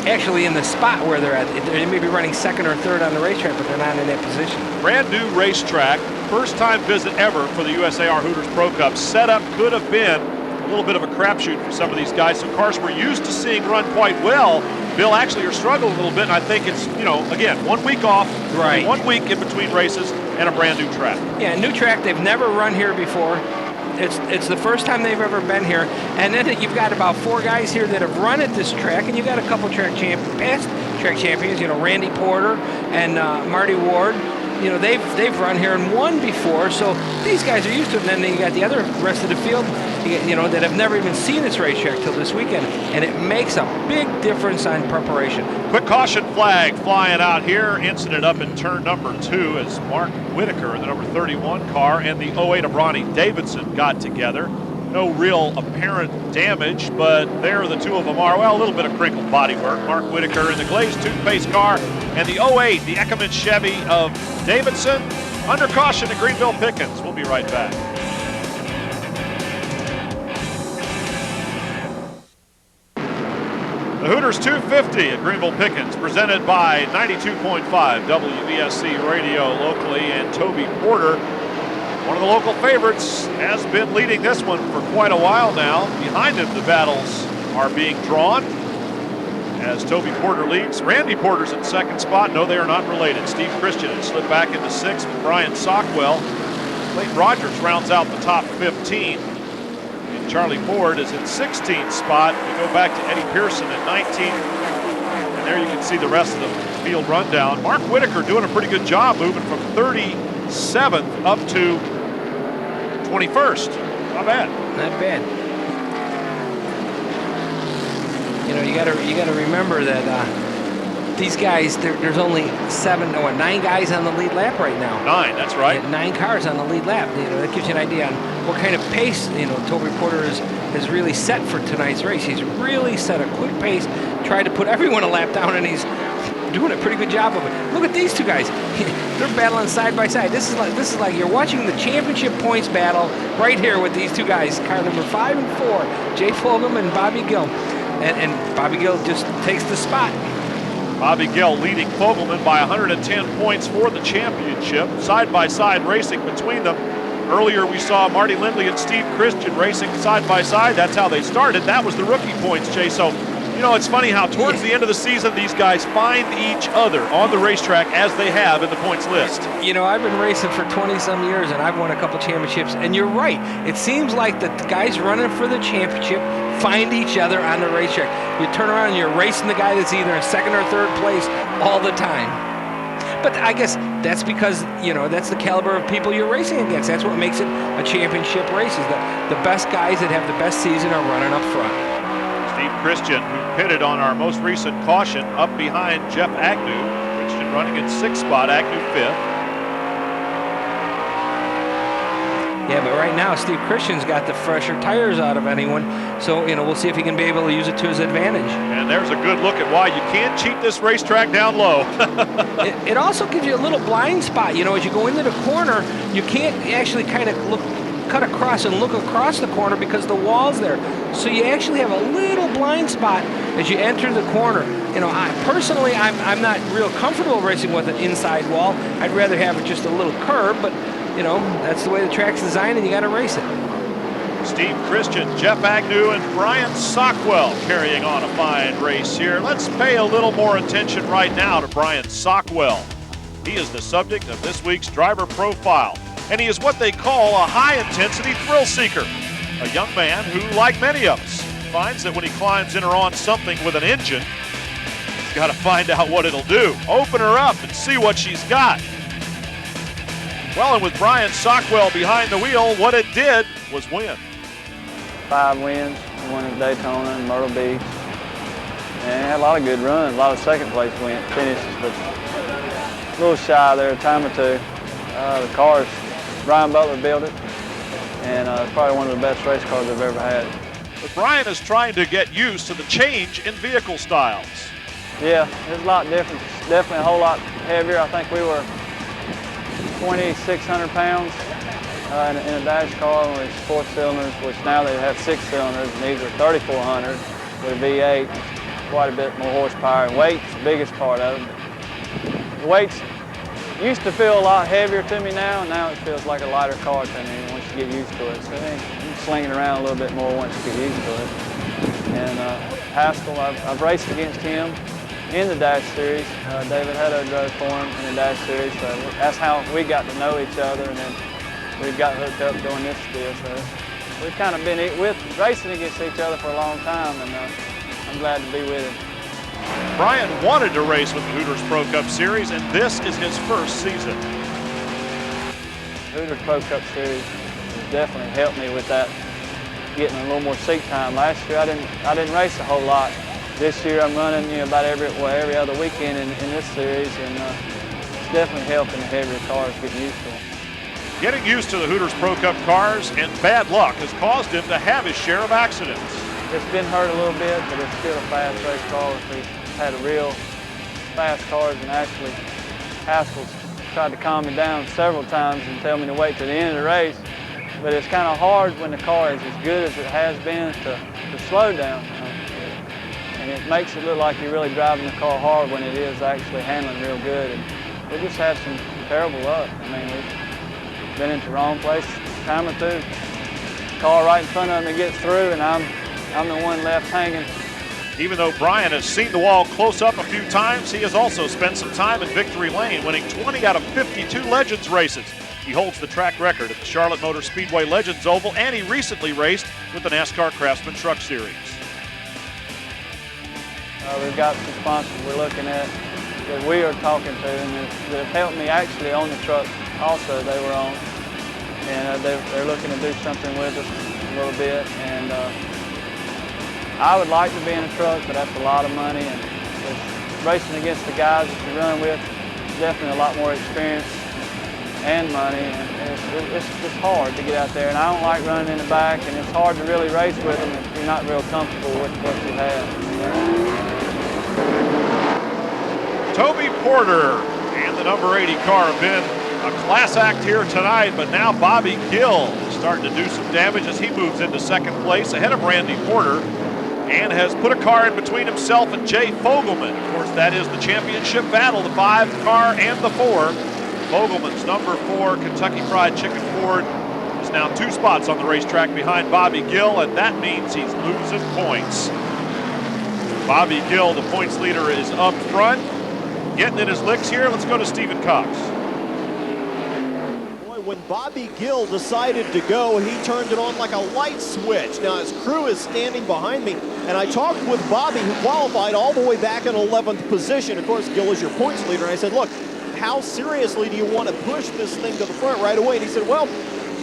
actually in the spot where they're at. They may be running 2nd or 3rd on the racetrack, but they're not in that position. Brand new racetrack, first time visit ever for the USAR Hooters Pro Cup. Setup could have been a little bit of a crapshoot for some of these guys. Some cars we're used to seeing run quite well, Bill, actually are struggling a little bit, and I think it's, again, 1 week off, right? 1 week in between races, and a brand new track. Yeah, new track. They've never run here before. It's the first time they've ever been here. And then you've got about 4 guys here that have run at this track, and you've got a couple past track champions, Randy Porter and Marty Ward. They've run here and won before, so these guys are used to it. And then you got the rest of the field, that have never even seen this racetrack till this weekend, and it makes a big difference on preparation. Quick caution flag flying out here. Incident up in turn number 2 as Mark Whitaker in the number 31 car and the 08 of Ronnie Davidson got together. No real apparent damage, but there the two of them are. Well, a little bit of crinkled bodywork. Mark Whitaker in the glazed toothpaste car, and the 08, the Eckerman Chevy of Davidson, under caution at Greenville-Pickens. We'll be right back. The Hooters 250 at Greenville-Pickens, presented by 92.5 WVSC Radio locally, and Toby Porter, one of the local favorites, has been leading this one for quite a while now. Behind him, the battles are being drawn as Toby Porter leads. Randy Porter's in 2nd spot. No, they are not related. Steve Christian has slipped back into 6th with Brian Sockwell. Clayton Rogers rounds out the top 15. And Charlie Ford is in 16th spot. We go back to Eddie Pearson at 19th. And there you can see the rest of the field rundown. Mark Whitaker doing a pretty good job moving from 37th up to 21st. Not bad. Not bad. You gotta remember that these guys, there's only 9 guys on the lead lap right now. 9, that's right. 9 cars on the lead lap. That gives you an idea on what kind of pace Toby Porter has really set for tonight's race. He's really set a quick pace, tried to put everyone a lap down, and he's doing a pretty good job of it. Look at these two guys. They're battling side by side. This is like you're watching the championship points battle right here with these two guys, car number 5 and 4, Jay Fulgham and Bobby Gill. and Bobby Gill just takes the spot. Bobby Gill leading Fogelman by 110 points for the championship. Side-by-side racing between them. Earlier we saw Marty Lindley and Steve Christian racing side-by-side. That's how they started. That was the rookie points, Jay. So, you know, it's funny how towards the end of the season, these guys find each other on the racetrack as they have in the points list. You know, I've been racing for 20-some years, and I've won a couple championships. And you're right. It seems like the guys running for the championship find each other on the racetrack. You turn around and you're racing the guy that's either in second or third place all the time. But I guess that's because, you know, that's the caliber of people you're racing against. That's what makes it a championship race, is the best guys that have the best season are running up front. Steve Christian, who pitted on our most recent caution, up behind Jeff Agnew. Christian running in 6th spot, Agnew 5th. Yeah, but right now Steve Christian's got the fresher tires out of anyone, so you know we'll see if he can be able to use it to his advantage. And there's a good look at why you can't cheat this racetrack down low. It also gives you a little blind spot. You know, as you go into the corner, you can't actually kind of cut across and look across the corner because the wall's there. So you actually have a little blind spot as you enter the corner. You know, I'm not real comfortable racing with an inside wall. I'd rather have it just a little curb, but you know, that's the way the track's designed and you got to race it. Steve Christian, Jeff Agnew, and Brian Sockwell carrying on a fine race here. Let's pay a little more attention right now to Brian Sockwell. He is the subject of this week's driver profile, and he is what they call a high-intensity thrill seeker. A young man who, like many of us, finds that when he climbs in or on something with an engine, he's got to find out what it'll do. Open her up and see what she's got. Well, and with Brian Sockwell behind the wheel, what it did was win. 5 wins, one at Daytona and Myrtle Beach. And had a lot of good runs, a lot of second place finishes, but a little shy there, a time or two. The cars, Brian Butler built it, and it's probably one of the best race cars I've ever had. But Brian is trying to get used to the change in vehicle styles. Yeah, it's a lot different. It's definitely a whole lot heavier. I think we were 2,600 pounds in a dash car with 4 cylinders, which now they have 6 cylinders, and these are 3,400 with a V8, quite a bit more horsepower. And weight's the biggest part of it. The weight's used to feel a lot heavier to me now, and now it feels like a lighter car to me once you get used to it. So I'm slinging around a little bit more once you get used to it. And Haskell, I've raced against him in the Dash Series. David Hutto drove for him in the Dash Series, so that's how we got to know each other, and then we got hooked up doing this deal. So we've kind of been racing against each other for a long time, and I'm glad to be with him. Brian wanted to race with the Hooters Pro Cup Series, and this is his first season. Hooters Pro Cup Series has definitely helped me with that, getting a little more seat time. Last year I didn't race a whole lot. This year I'm running about every other weekend in this series, and it's definitely helping the heavier cars get used to them. Getting used to the Hooters Pro Cup cars and bad luck has caused him to have his share of accidents. It's been hurt a little bit, but it's still a fast race car. We've had a real fast cars, and actually Haskell's tried to calm me down several times and tell me to wait to the end of the race. But it's kind of hard when the car is as good as it has been to slow down. And it makes it look like you're really driving the car hard when it is actually handling real good. And we just had some terrible luck. I mean, we've been into the wrong place a time or two. Car right in front of me gets through, and I'm the one left hanging. Even though Brian has seen the wall close up a few times, he has also spent some time in victory lane, winning 20 out of 52 Legends races. He holds the track record at the Charlotte Motor Speedway Legends Oval, and he recently raced with the NASCAR Craftsman Truck Series. We've got some sponsors we're looking at that we are talking to, and that have helped me actually on the truck also they were on. And they're looking to do something with us a little bit. And I would like to be in a truck, but that's a lot of money. And racing against the guys that you run with, definitely a lot more experience and money. And it's just hard to get out there. And I don't like running in the back, and it's hard to really race with them if you're not real comfortable with what you have. Toby Porter and the number 80 car have been a class act here tonight, but now Bobby Gill is starting to do some damage as he moves into second place ahead of Randy Porter. and has put a car in between himself and Jay Fogelman. Of course, that is the championship battle, the 5 car and the 4. Fogelman's number 4 Kentucky Fried Chicken Ford is now 2 spots on the racetrack behind Bobby Gill, and that means he's losing points. Bobby Gill, the points leader, is up front. Getting in his licks here. Let's go to Stephen Cox. When Bobby Gill decided to go, he turned it on like a light switch. Now his crew is standing behind me, and I talked with Bobby, who qualified all the way back in 11th position. Of course, Gill is your points leader, and I said, look, how seriously do you want to push this thing to the front right away? And he said, well,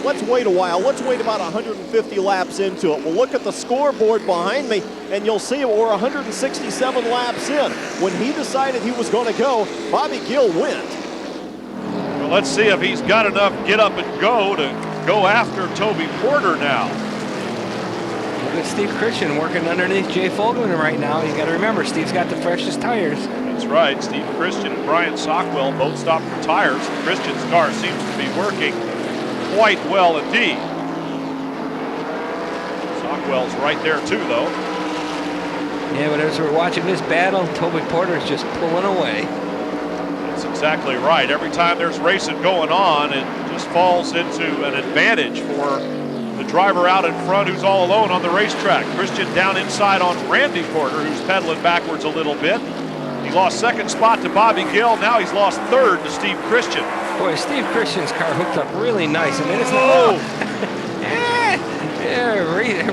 let's wait a while. Let's wait about 150 laps into it. We'll look at the scoreboard behind me, and you'll see we're 167 laps in. When he decided he was going to go, Bobby Gill went. Well, let's see if he's got enough get up and go to go after Toby Porter now. Look at Steve Christian working underneath Jay Fogelman right now. You got to remember, Steve's got the freshest tires. That's right. Steve Christian and Brian Sockwell both stopped for tires. Christian's car seems to be working quite well indeed. Sockwell's right there too, though. Yeah, but as we're watching this battle, Toby Porter's just pulling away. That's exactly right. Every time there's racing going on, it just falls into an advantage for the driver out in front who's all alone on the racetrack. Christian down inside on Randy Porter, who's pedaling backwards a little bit. He lost 2nd spot to Bobby Gill. Now he's lost 3rd to Steve Christian. Boy, Steve Christian's car hooked up really nice. I mean, it's not.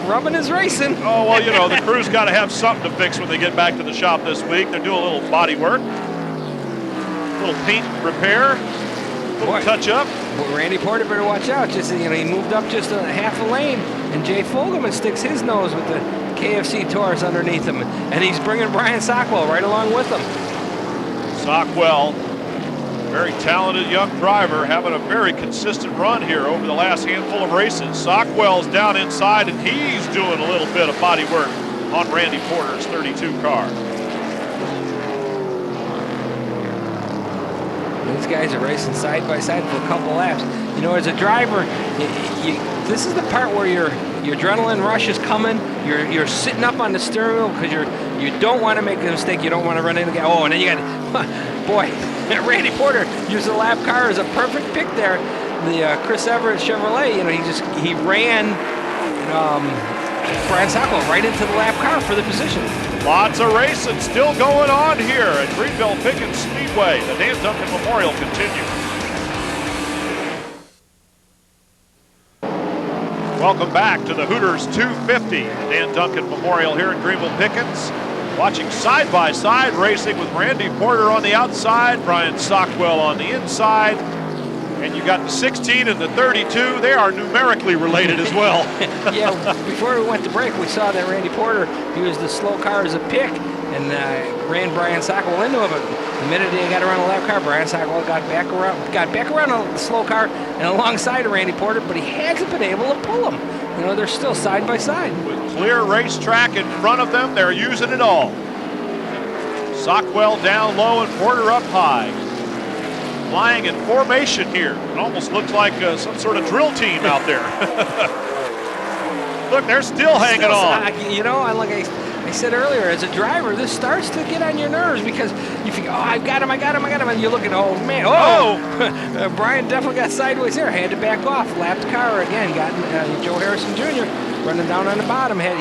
Rubbing is racing. Oh, well, you know, the crew's got to have something to fix when they get back to the shop this week. They're doing a little body work, a little paint repair, a little touch up. Well, Randy Porter better watch out. Just, you know, he moved up just a half a lane, and Jay Fogelman sticks his nose with the KFC Taurus underneath him, and he's bringing Brian Sockwell right along with him. Sockwell, very talented young driver, having a very consistent run here over the last handful of races. Sockwell's down inside, and he's doing a little bit of body work on Randy Porter's 32 car. These guys are racing side by side for a couple laps. You know, as a driver, this is the part where your adrenaline rush is coming. You're sitting up on the steering wheel because you don't want to make a mistake. You don't want to run into the guy. Oh, and then you got, boy, Randy Porter used the lap car as a perfect pick there. The Chris Everett Chevrolet, you know, he ran Brian Sockwell right into the lap car for the position. Lots of racing still going on here at Greenville-Pickens Speedway. The Dan Duncan Memorial continues. Welcome back to the Hooters 250. Dan Duncan Memorial here at Greenville-Pickens. Watching side-by-side racing with Randy Porter on the outside, Brian Sockwell on the inside. And you got the 16 and the 32. They are numerically related as well. Yeah, before we went to break, we saw that Randy Porter used the slow car as a pick and ran Brian Sockwell into him. But the minute he got around the lap car, Brian Sockwell got back around on the slow car and alongside of Randy Porter, but he hasn't been able to pull him. You know, they're still side by side. With clear racetrack in front of them, they're using it all. Sockwell down low and Porter up high. Flying in formation here. It almost looks like some sort of drill team out there. Look, they're still hanging on. You know, like I said earlier, as a driver, this starts to get on your nerves because you think, oh, I got him, and you look at, oh, man, Brian definitely got sideways there. Had to back off, lapped the car again, got Joe Harrison Jr. running down on the bottom. Brian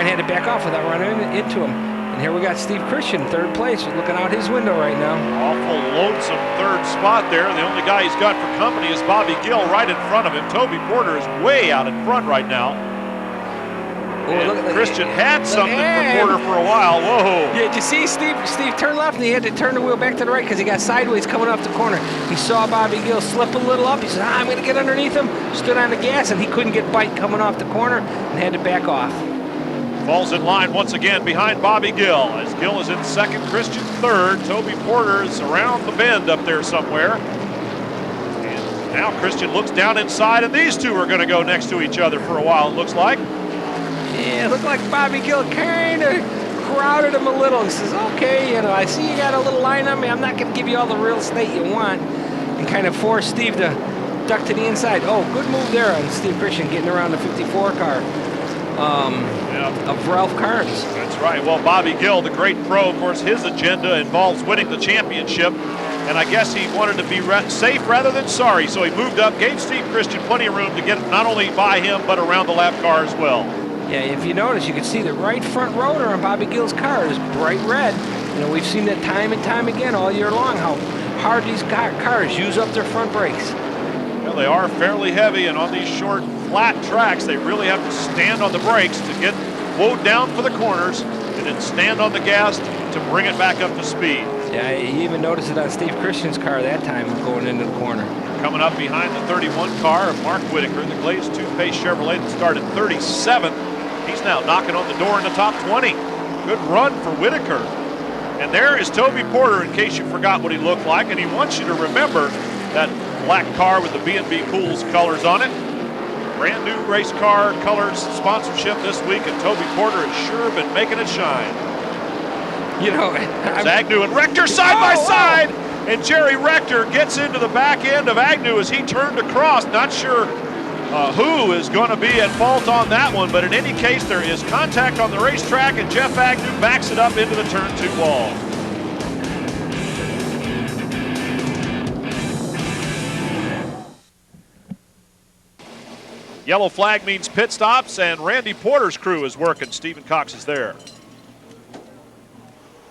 had to back off without running into him. And here we got Steve Christian, 3rd place, looking out his window right now. Awful lonesome 3rd spot there. The only guy he's got for company is Bobby Gill right in front of him. Toby Porter is way out in front right now. Christian had something for Porter for a while. Whoa. Yeah, did you see Steve turned left and he had to turn the wheel back to the right because he got sideways coming off the corner. He saw Bobby Gill slip a little up. He said, I'm going to get underneath him. Stood on the gas and he couldn't get bite coming off the corner and had to back off. Falls in line once again behind Bobby Gill. As Gill is in 2nd, Christian 3rd. Toby Porter is around the bend up there somewhere. And now Christian looks down inside, and these two are going to go next to each other for a while, it looks like. Yeah, it looked like Bobby Gill kind of crowded him a little. He says, okay, you know, I see you got a little line on me. I'm not going to give you all the real estate you want. And kind of forced Steve to duck to the inside. Oh, good move there on Steve Christian getting around the 54 car. of Ralph Carnes. That's right. Well, Bobby Gill, the great pro, of course, his agenda involves winning the championship. And I guess he wanted to be safe rather than sorry, so he moved up, gave Steve Christian plenty of room to get not only by him, but around the lap car as well. Yeah, if you notice, you can see the right front rotor on Bobby Gill's car is bright red. You know, we've seen that time and time again all year long, how hard these cars use up their front brakes. Well, they are fairly heavy, and on these short, flat tracks, they really have to stand on the brakes to get slowed down for the corners, and then stand on the gas to bring it back up to speed. Yeah, you even noticed it on Steve Christian's car that time going into the corner. Coming up behind the 31 car of Mark Whitaker, the Glazed Two-Pace Chevrolet that started 37th. He's now knocking on the door in the top 20. Good run for Whitaker. And there is Toby Porter, in case you forgot what he looked like, and he wants you to remember that black car with the B&B Pools colors on it. Brand new race car colors sponsorship this week, and Toby Porter has sure been making it shine. You know, Agnew and Rector side by side, and Jerry Rector gets into the back end of Agnew as he turned across. Not sure who is going to be at fault on that one, but in any case, there is contact on the racetrack, and Jeff Agnew backs it up into the turn 2 wall. Yellow flag means pit stops, and Randy Porter's crew is working. Stephen Cox is there.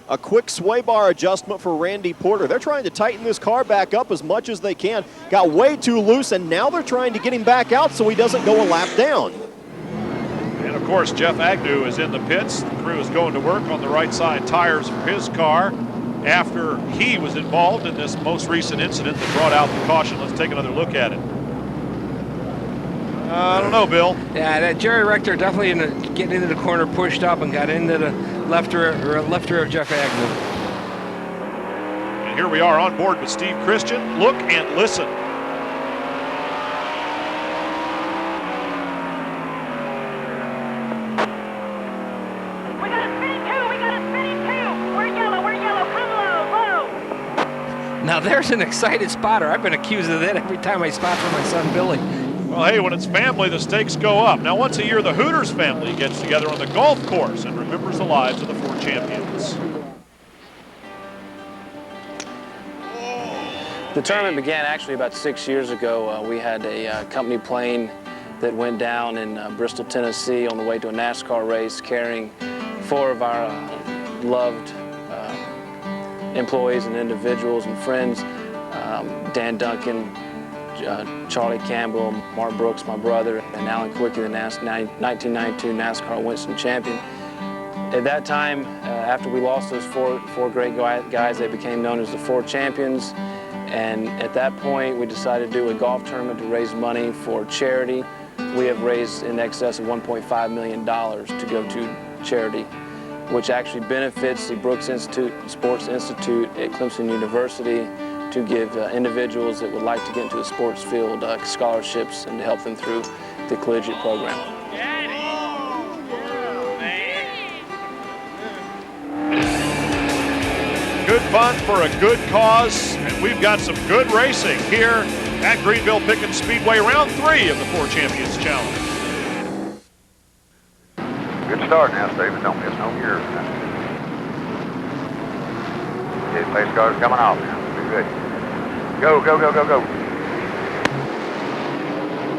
A quick sway bar adjustment for Randy Porter. They're trying to tighten this car back up as much as they can. Got way too loose, and now they're trying to get him back out so he doesn't go a lap down. And of course, Jeff Agnew is in the pits. The crew is going to work on the right side tires for his car after he was involved in this most recent incident that brought out the caution. Let's take another look at it. I don't know, Bill. Yeah, that Jerry Rector definitely getting into the corner, pushed up and got into the left rear of Jeff Agnew. And here we are on board with Steve Christian. Look and listen. We got a spinning two. We're yellow, come low. Now there's an excited spotter. I've been accused of that every time I spot for my son Billy. Well, hey, when it's family, the stakes go up. Now, once a year, the Hooters family gets together on the golf course and remembers the lives of the 4 champions. The tournament began actually about 6 years ago. We had a company plane that went down in Bristol, Tennessee on the way to a NASCAR race carrying 4 of our loved employees and individuals and friends, Dan Duncan, Charlie Campbell, Mark Brooks, my brother, and Alan Quickie, the 1992 NASCAR Winston champion. At that time, after we lost those four great guys, they became known as the 4 champions. And at that point, we decided to do a golf tournament to raise money for charity. We have raised in excess of $1.5 million to go to charity, which actually benefits the Brooks Sports Institute at Clemson University to give individuals that would like to get into the sports field scholarships and to help them through the collegiate program. Good fun for a good cause, and we've got some good racing here at Greenville-Pickens Speedway, round 3 of the 4 Champions Challenge. Good start now, Stephen. Don't miss no gears now. His pace car's coming off now. Good. Go, go, go, go, go.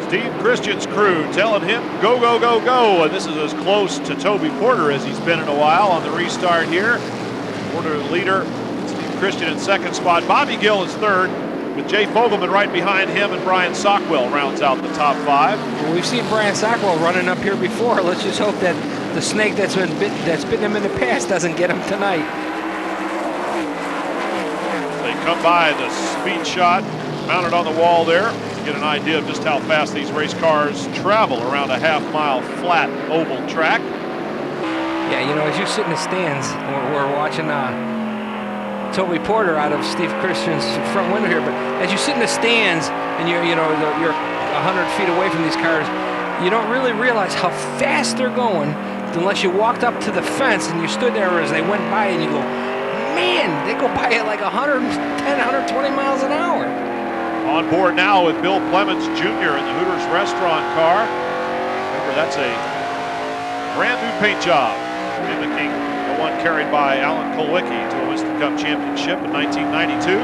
Steve Christian's crew telling him, go, go, go, go. And this is as close to Toby Porter as he's been in a while on the restart here. Porter the leader, Steve Christian in 2nd spot. Bobby Gill is 3rd, with Jay Fogelman right behind him, and Brian Sockwell rounds out the top 5. Well, we've seen Brian Sockwell running up here before. Let's just hope that the snake that's bitten him in the past doesn't get him tonight. Come by the speed shot mounted on the wall there to get an idea of just how fast these race cars travel around a half-mile flat oval track. Yeah, you know, as you sit in the stands, we're watching Toby Porter out of Steve Christian's front window here, but as you sit in the stands and you're 100 feet away from these cars, you don't really realize how fast they're going unless you walked up to the fence and you stood there as they went by and you go, man, they go by at like 110, 120 miles an hour. On board now with Bill Clements Jr. in the Hooters restaurant car. Remember, that's a Brand new paint job, mimicking the one carried by Alan Kulwicki to a Winston Cup championship in 1992.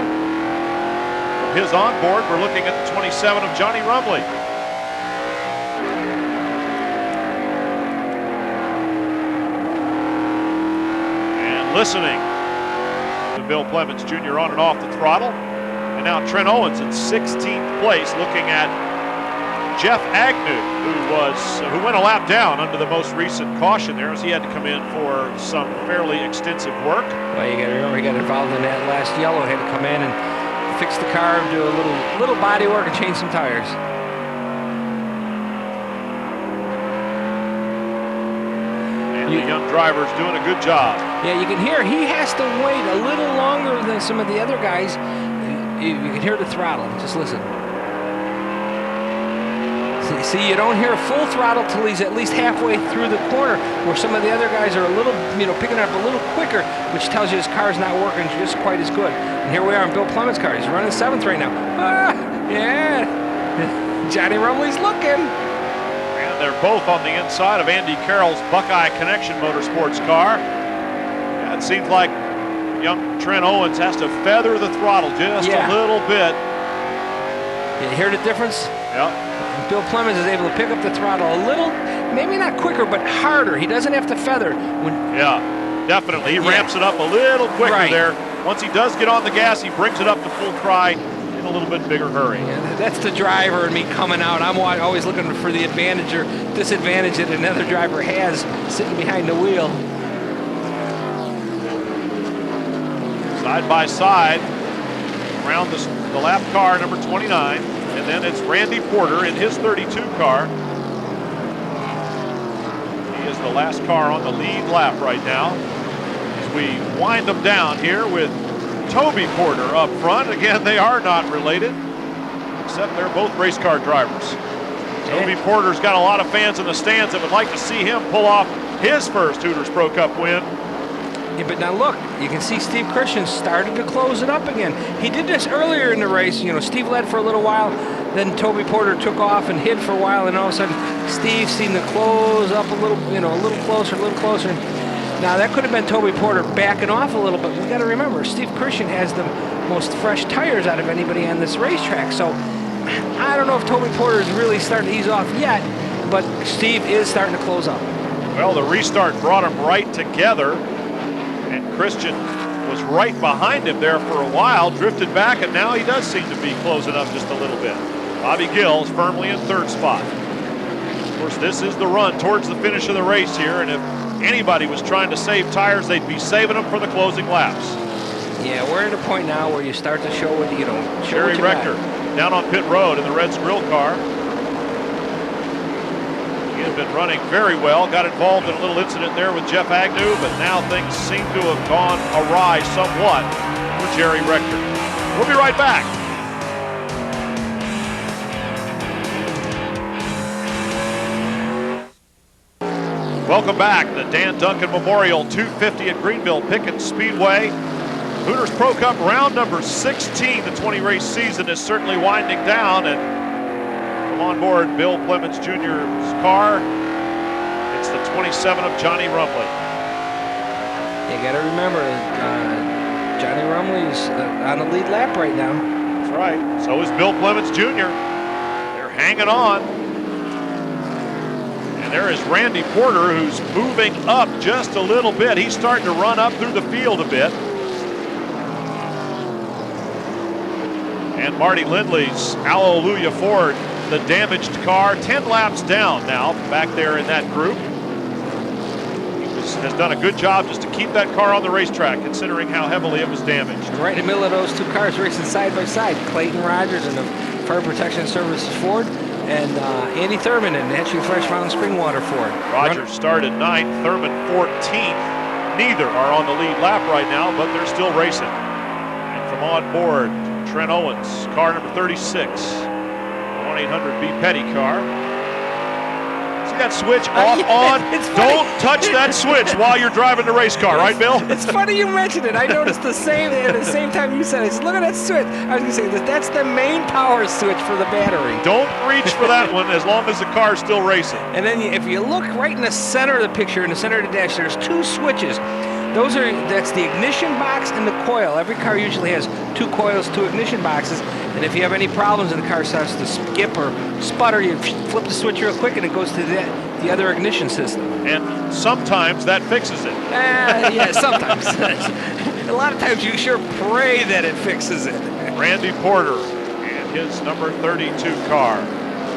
From his onboard, we're looking at the 27 of Johnny Rumley. And listening to Bill Clements Jr. on and off the throttle. And now Trent Owens in 16th place, looking at Jeff Agnew, who went a lap down under the most recent caution there, as he had to come in for some fairly extensive work. Well, you got to remember he got involved in that last yellow. Had to come in and fix the car, do a little body work, and change some tires. And the young driver's doing a good job. Yeah, you can hear he has to wait a little longer than some of the other guys. You can hear the throttle. Just listen. See, you don't hear full throttle till he's at least halfway through the corner, where some of the other guys are a little, picking up a little quicker, which tells you his car's not working just quite as good. And here we are in Bill Clements' car. He's running 7th right now. Yeah. Johnny Rumley's looking. And they're both on the inside of Andy Carroll's Buckeye Connection Motorsports car. Yeah, it seems like young Trent Owens has to feather the throttle just a little bit. You hear the difference? Yep. Bill Clements is able to pick up the throttle a little, maybe not quicker, but harder. He doesn't have to feather. Yeah, definitely. He ramps it up a little quicker there. Once he does get on the gas, he brings it up to full cry in a little bit bigger hurry. Yeah, that's the driver and me coming out. I'm always looking for the advantage or disadvantage that another driver has sitting behind the wheel. Side by side, around the lap car, number 29. And then it's Randy Porter in his 32 car. He is the last car on the lead lap right now. As we wind them down here with Toby Porter up front. Again, they are not related, except they're both race car drivers. Toby Porter's got a lot of fans in the stands that would like to see him pull off his first Hooters Pro Cup win. Yeah, but now look, you can see Steve Christian started to close it up again. He did this earlier in the race. Steve led for a little while, then Toby Porter took off and hid for a while, and all of a sudden Steve seemed to close up a little, a little closer. Now that could have been Toby Porter backing off a little, but we got to remember, Steve Christian has the most fresh tires out of anybody on this racetrack. So I don't know if Toby Porter is really starting to ease off yet, but Steve is starting to close up. Well, the restart brought them right together. And Christian was right behind him there for a while, drifted back, and now he does seem to be closing up just a little bit. Bobby Gills firmly in 3rd spot. Of course, this is the run towards the finish of the race here, and if anybody was trying to save tires, they'd be saving them for the closing laps. Yeah, we're at a point now where you start to show what, Jerry Rector down on pit road in the Reds Grill car. He has been running very well, got involved in a little incident there with Jeff Agnew, but now things seem to have gone awry somewhat for Jerry Rector. We'll be right back. Welcome back. The Dan Duncan Memorial 250 at Greenville-Pickens Speedway. Hooters Pro Cup round number 16. The 20 race season is certainly winding down, and on board Bill Clements Jr.'s car, it's the 27 of Johnny Rumley. You got to remember, Johnny Rumley's on the lead lap right now. That's right. So is Bill Clements Jr. They're hanging on. And there is Randy Porter, who's moving up just a little bit. He's starting to run up through the field a bit. And Marty Lindley's Hallelujah Ford, the damaged car, 10 laps down now, back there in that group. He has done a good job just to keep that car on the racetrack, considering how heavily it was damaged. Right in the middle of those two cars racing side by side, Clayton Rogers and the Fire Protection Services Ford, and Andy Thurman and Natural Fresh Mountain Springwater Ford. Rogers started 9th, Thurman 14th. Neither are on the lead lap right now, but they're still racing. And from on board, Trent Owens, car number 36. 1-800-B Petty car. See that switch off, on? touch that switch while you're driving the race car, right, Bill? It's funny you mentioned it. I noticed the same at the same time you said it. I said, look at that switch. I was going to say that's the main power switch for the battery. Don't reach for that one as long as the car's still racing. And then if you look right in the center of the picture, in the center of the dash, there's 2 switches. That's the ignition box and the coil. Every car usually has 2 coils, 2 ignition boxes. And if you have any problems and the car starts to skip or sputter, you flip the switch real quick and it goes to the other ignition system. And sometimes that fixes it. Yeah, sometimes. A lot of times you sure pray that it fixes it. Randy Porter and his number 32 car.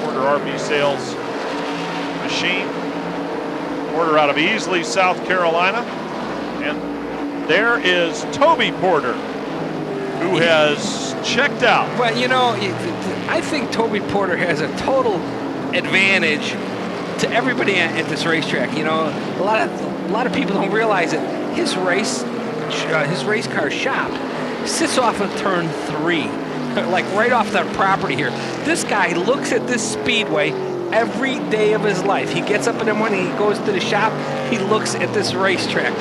Porter RV Sales machine. Porter out of Easley, South Carolina. And there is Toby Porter, who has checked out. But you know, I think Toby Porter has a total advantage to everybody at this racetrack. You know, a lot of people don't realize it. His race car shop sits off of turn 3, like right off that property here. This guy looks at this speedway every day of his life. He gets up in the morning, he goes to the shop, he looks at this racetrack.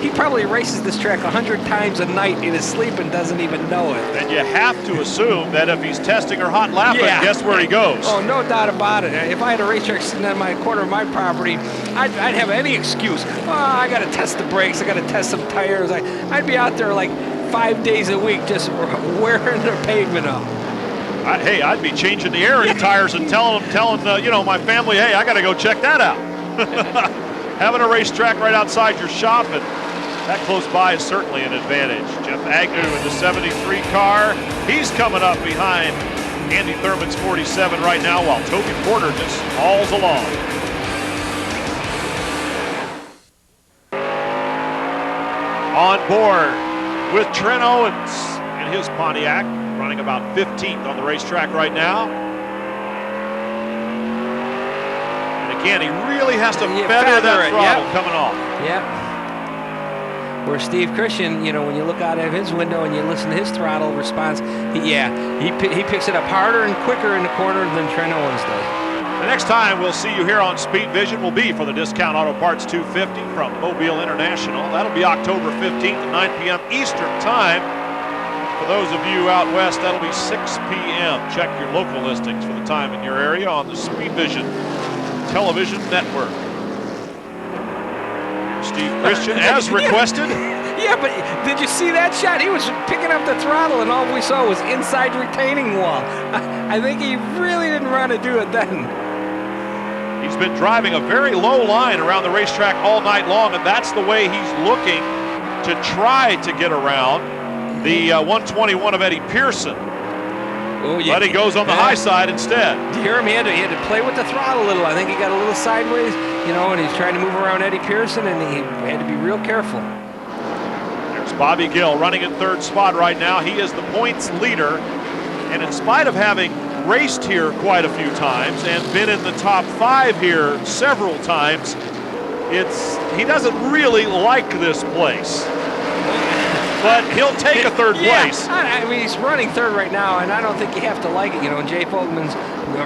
He probably races this track 100 times a night in his sleep and doesn't even know it. And you have to assume that if he's testing or hot lapping, guess where he goes? Oh, no doubt about it. If I had a racetrack sitting on my corner of my property, I'd have any excuse. Oh, I got to test the brakes, I got to test some tires. I'd be out there like 5 days a week just wearing the pavement up. Hey, I'd be changing the air in the tires and telling my family, hey, I got to go check that out. Having a racetrack right outside your shop and that close by is certainly an advantage. Jeff Agnew in the 73 car. He's coming up behind Andy Thurman's 47 right now while Toby Porter just hauls along. On board with Trent Owens in his Pontiac, running about 15th on the racetrack right now. And again, he really has to feather that throttle coming off. Yep. Where Steve Christian, you know, when you look out of his window and you listen to his throttle response, he picks it up harder and quicker in the corner than Trent Owens does. The next time we'll see you here on Speed Vision will be for the Discount Auto Parts 250 from Mobile International. That'll be October 15th at 9 p.m. Eastern Time. For those of you out west, that'll be 6 p.m. Check your local listings for the time in your area on the Speed Vision Television Network. Steve Christian, as requested. Yeah, but did you see that shot? He was picking up the throttle, and all we saw was inside retaining wall. I think he really didn't want to do it then. He's been driving a very low line around the racetrack all night long, and that's the way he's looking to try to get around the 121 of Eddie Pearson. Oh, yeah. But he goes on the high side instead. Do you hear him? He had to play with the throttle a little. I think he got a little sideways, you know, and he's trying to move around Eddie Pearson, and he had to be real careful. There's Bobby Gill running in third spot right now. He is the points leader, and in spite of having raced here quite a few times and been in the top 5 here several times, he doesn't really like this place. But he'll take a third place. I mean, he's running third right now, and I don't think you have to like it. You know, Jay Fogelman's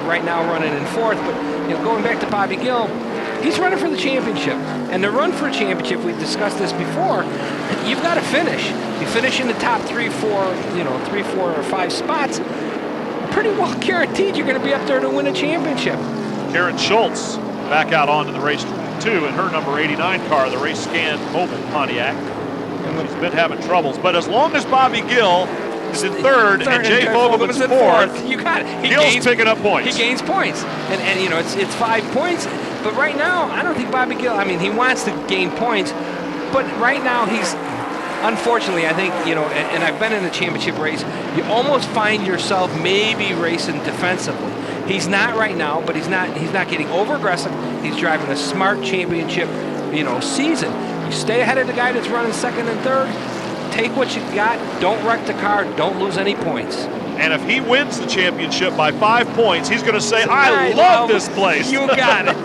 right now running in fourth, but you know, going back to Bobby Gill, he's running for the championship. And to run for a championship, we've discussed this before, you've got to finish. You finish in the top 3, 4, or 5 spots, pretty well guaranteed you're going to be up there to win a championship. Karen Schultz back out onto the racetrack too in her number 89 car, the Race Scan Mobile Pontiac. She's been having troubles, but as long as Bobby Gill is in third and Jay Fogelman's in fourth, you got it. Gill's picking up points. He gains points, and you know it's 5 points. But right now, I don't think Bobby Gill. I mean, he wants to gain points, but right now he's unfortunately, I think, you know, and I've been in a championship race. You almost find yourself maybe racing defensively. He's not right now, but he's not getting over aggressive. He's driving a smart championship, you know, season. You stay ahead of the guy that's running second and third. Take what you got. Don't wreck the car. Don't lose any points. And if he wins the championship by 5 points, he's going to say, I love this place. You got it.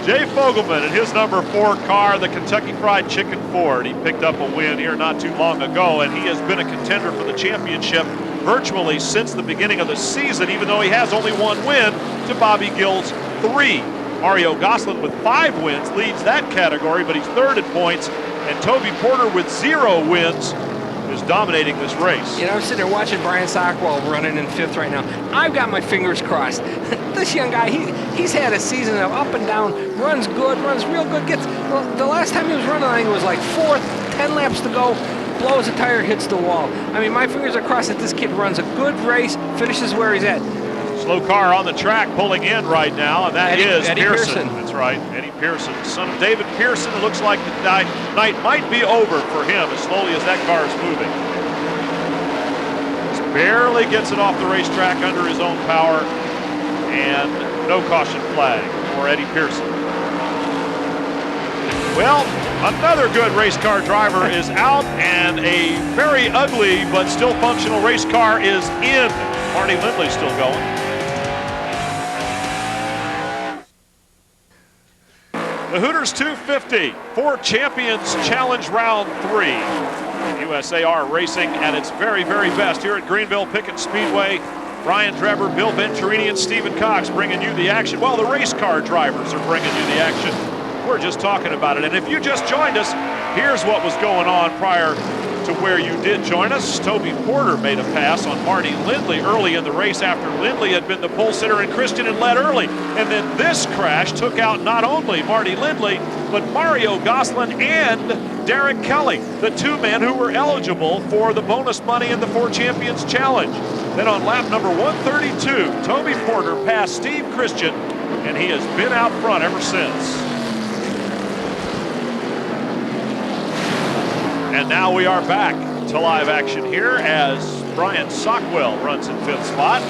Jay Fogelman in his number 4 car, the Kentucky Fried Chicken Ford. He picked up a win here not too long ago, and he has been a contender for the championship virtually since the beginning of the season, even though he has only 1 win to Bobby Gill's 3. Mario Gosselin with 5 wins leads that category, but he's third in points. And Toby Porter with 0 wins is dominating this race. You know, I'm sitting there watching Brian Sockwell running in 5th right now. I've got my fingers crossed. This young guy, he's had a season of up and down, runs good, runs real good. Well, the last time he was running, I think it was like 4th, 10 laps to go, blows a tire, hits the wall. I mean, my fingers are crossed that this kid runs a good race, finishes where he's at. Slow car on the track pulling in right now, and that is Eddie Pearson. That's right, Eddie Pearson, son of David Pearson. It looks like the night might be over for him as slowly as that car is moving. Just barely gets it off the racetrack under his own power, and no caution flag for Eddie Pearson. Well, another good race car driver is out, and a very ugly but still functional race car is in. Marty Lindley's still going. The Hooters 250 Ford Champions Challenge Round 3. USAR racing at its very, very best here at Greenville-Pickens Speedway. Brian Drebber, Bill Venturini, and Stephen Cox bringing you the action. Well, the race car drivers are bringing you the action. We're just talking about it. And if you just joined us, here's what was going on prior to where you did join us. Toby Porter made a pass on Marty Lindley early in the race after Lindley had been the pole sitter and Christian had led early. And then this crash took out not only Marty Lindley, but Mario Gosselin and Derek Kelly, the 2 men who were eligible for the bonus money in the Ford Champions Challenge. Then on lap number 132, Toby Porter passed Steve Christian, and he has been out front ever since. And now we are back to live action here as Brian Sockwell runs in 5th spot.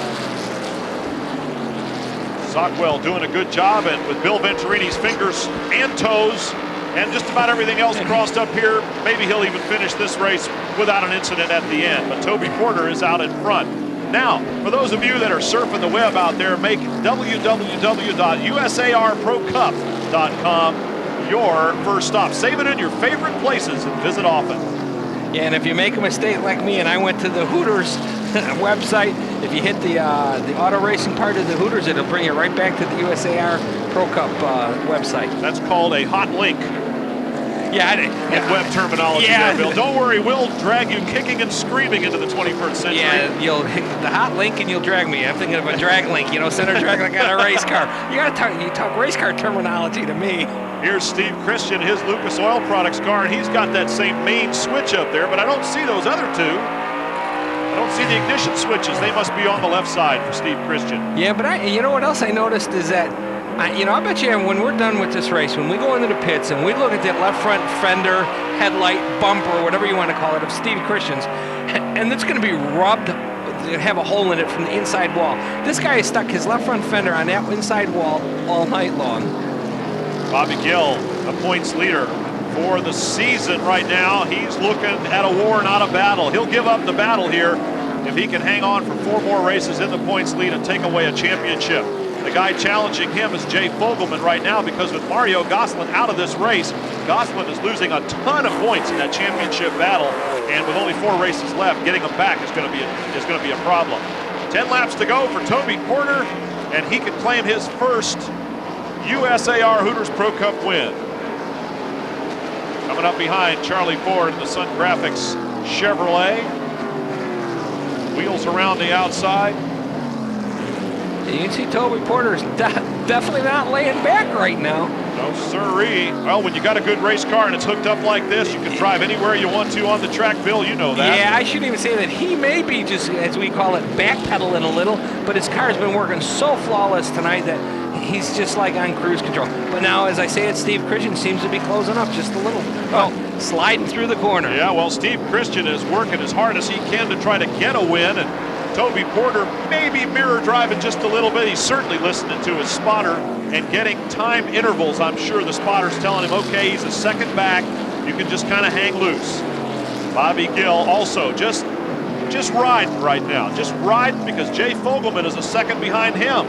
Sockwell doing a good job, and with Bill Venturini's fingers and toes and just about everything else crossed up here, maybe he'll even finish this race without an incident at the end. But Toby Porter is out in front. Now, for those of you that are surfing the web out there, make www.usarprocup.com your first stop. Save it in your favorite places and visit often. Yeah, and if you make a mistake like me and I went to the Hooters website, if you hit the auto racing part of the Hooters, it'll bring you right back to the USAR Pro Cup website. That's called a hot link. Yeah, in web terminology there, Bill. Don't worry, we'll drag you kicking and screaming into the 21st century. Yeah, you'll hit the hot link and you'll drag me. I'm thinking of a drag link, you know, center drag like on a race car. You talk race car terminology to me. Here's Steve Christian, his Lucas Oil Products car, and he's got that same main switch up there, but I don't see those other 2. I don't see the ignition switches. They must be on the left side for Steve Christian. Yeah, but you know what else I noticed is that, I bet you when we're done with this race, when we go into the pits and we look at that left front fender, headlight, bumper, whatever you want to call it, of Steve Christian's, and it's going to be rubbed, have a hole in it from the inside wall. This guy has stuck his left front fender on that inside wall all night long. Bobby Gill, the points leader for the season right now. He's looking at a war, not a battle. He'll give up the battle here if he can hang on for 4 more races in the points lead and take away a championship. The guy challenging him is Jay Fogelman right now, because with Mario Gosselin out of this race, Gosselin is losing a ton of points in that championship battle, and with only 4 races left, getting them back is going to be a problem. 10 laps to go for Toby Porter, and he could claim his first USAR Hooters Pro Cup win. Coming up behind Charlie Ford in the Sun Graphics Chevrolet. Wheels around the outside. You can see Toby Porter's definitely not laying back right now. No sirree. Well, when you got a good race car and it's hooked up like this, you can drive anywhere you want to on the track, Bill. You know that. Yeah, I shouldn't even say that. He may be just, as we call it, backpedaling a little, but his car's been working so flawless tonight that he's just like on cruise control. But now, as I say it, Steve Christian seems to be closing up just a little. Oh, sliding through the corner. Yeah, well, Steve Christian is working as hard as he can to try to get a win, and Toby Porter maybe mirror driving just a little bit. He's certainly listening to his spotter and getting time intervals. I'm sure the spotter's telling him, okay, he's a second back. You can just kind of hang loose. Bobby Gill also just riding right now. Just riding because Jay Fogelman is a second behind him.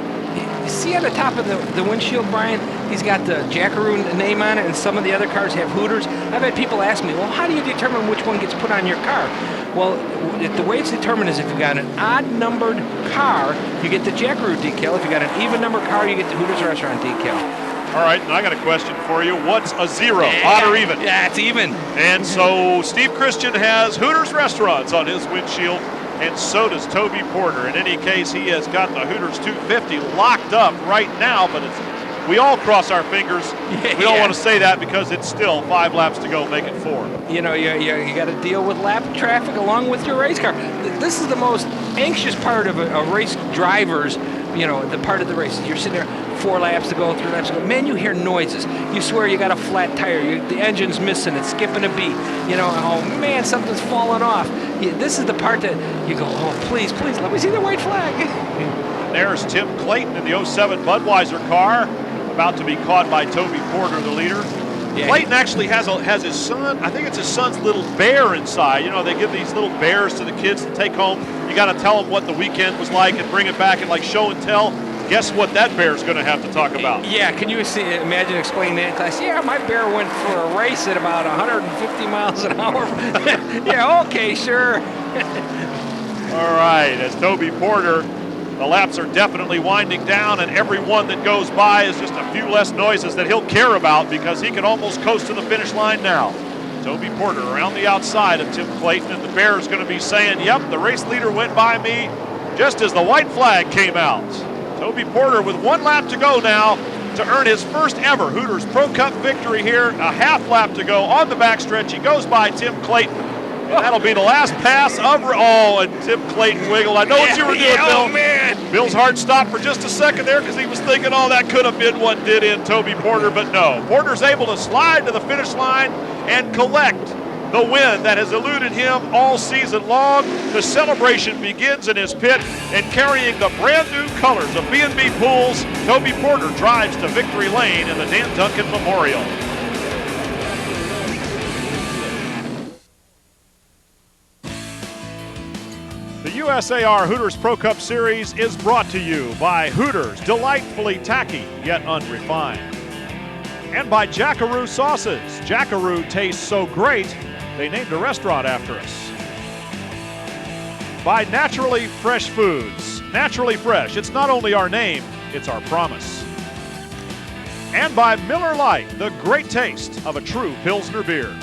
You see at the top of the windshield, Brian, he's got the Jackaroo name on it, and some of the other cars have Hooters. I've had people ask me, well, how do you determine which one gets put on your car? Well, the way it's determined is if you've got an odd-numbered car, you get the Jackaroo decal. If you've got an even-numbered car, you get the Hooters Restaurant decal. All right, and I got a question for you. What's a zero, odd or even? Yeah, it's even. And so Steve Christian has Hooters Restaurants on his windshield, and so does Toby Porter. In any case, he has got the Hooters 250 locked up right now, but we all cross our fingers. We don't want to say that because it's still 5 laps to go, make it 4. You know, you got to deal with lap traffic along with your race car. This is the most anxious part of a race driver's, you know, the part of the race. You're sitting there, 4 laps to go, 3 laps to go. Man, you hear noises. You swear you got a flat tire. The engine's missing. It's skipping a beat. You know, oh man, something's falling off. This is the part that you go, oh, please, please, let me see the white flag. There's Tim Clayton in the 07 Budweiser car, about to be caught by Toby Porter, the leader. Yeah. Clayton actually has his son, I think it's his son's little bear inside. You know, they give these little bears to the kids to take home. You got to tell them what the weekend was like and bring it back and like show and tell. Guess what that bear's going to have to talk about? Yeah, can you imagine explaining that in class? Yeah, my bear went for a race at about 150 miles an hour. Yeah, okay, sure. All right, as Toby Porter, the laps are definitely winding down, and every one that goes by is just a few less noises that he'll care about because he can almost coast to the finish line now. Toby Porter around the outside of Tim Clayton, and the bear is going to be saying, yep, the race leader went by me just as the white flag came out. Toby Porter with 1 lap to go now to earn his first ever Hooters Pro Cup victory here. A half lap to go on the backstretch. He goes by Tim Clayton. And that'll be the last pass of, and Tim Clayton wiggled. I know what you were doing, Bill. Oh, man. Bill's heart stopped for just a second there because he was thinking, oh, that could have been what did in Toby Porter, but no. Porter's able to slide to the finish line and collect the win that has eluded him all season long. The celebration begins in his pit, and carrying the brand new colors of B&B Pools, Toby Porter drives to victory lane in the Dan Duncan Memorial. The USAR Hooters Pro Cup Series is brought to you by Hooters, delightfully tacky yet unrefined. And by Jackaroo Sauces. Jackaroo tastes so great, they named a restaurant after us. By Naturally Fresh Foods. Naturally Fresh, it's not only our name, it's our promise. And by Miller Lite, the great taste of a true Pilsner beer.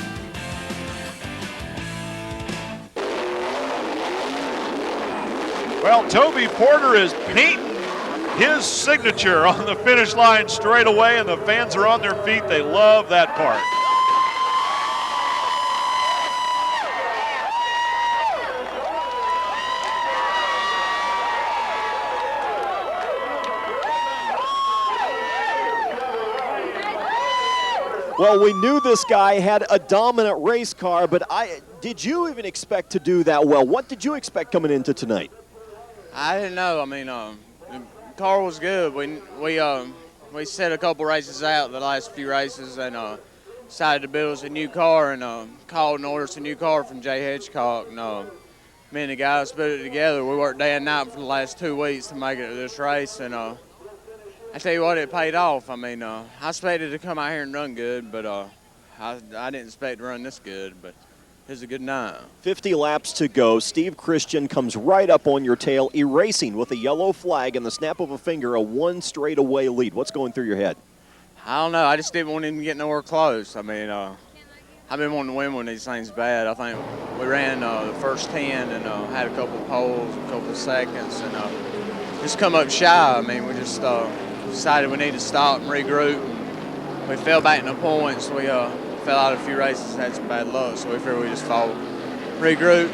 Well, Toby Porter is painting his signature on the finish line straight away, and the fans are on their feet. They love that part. Well, we knew this guy had a dominant race car, but did you even expect to do that well? What did you expect coming into tonight? I didn't know. I mean, the car was good. We set a couple races out the last few races and decided to build us a new car and called and ordered us a new car from Jay Hitchcock. And me and the guys put it together. We worked day and night for the last 2 weeks to make it to this race, and I tell you what, it paid off. I mean, I expected to come out here and run good, but I didn't expect to run this good, but it was a good night. 50 laps to go. Steve Christian comes right up on your tail, erasing with a yellow flag and the snap of a finger a 1 straightaway lead. What's going through your head? I don't know. I just didn't want him to get nowhere close. I mean, I've been wanting to win when these things bad. I think we ran the first 10 and had a couple poles, a couple of seconds, and just come up shy. I mean, we just decided we needed to stop and regroup. And we fell back in the points. We fell out a few races, had some bad luck, so we figured we just regroup.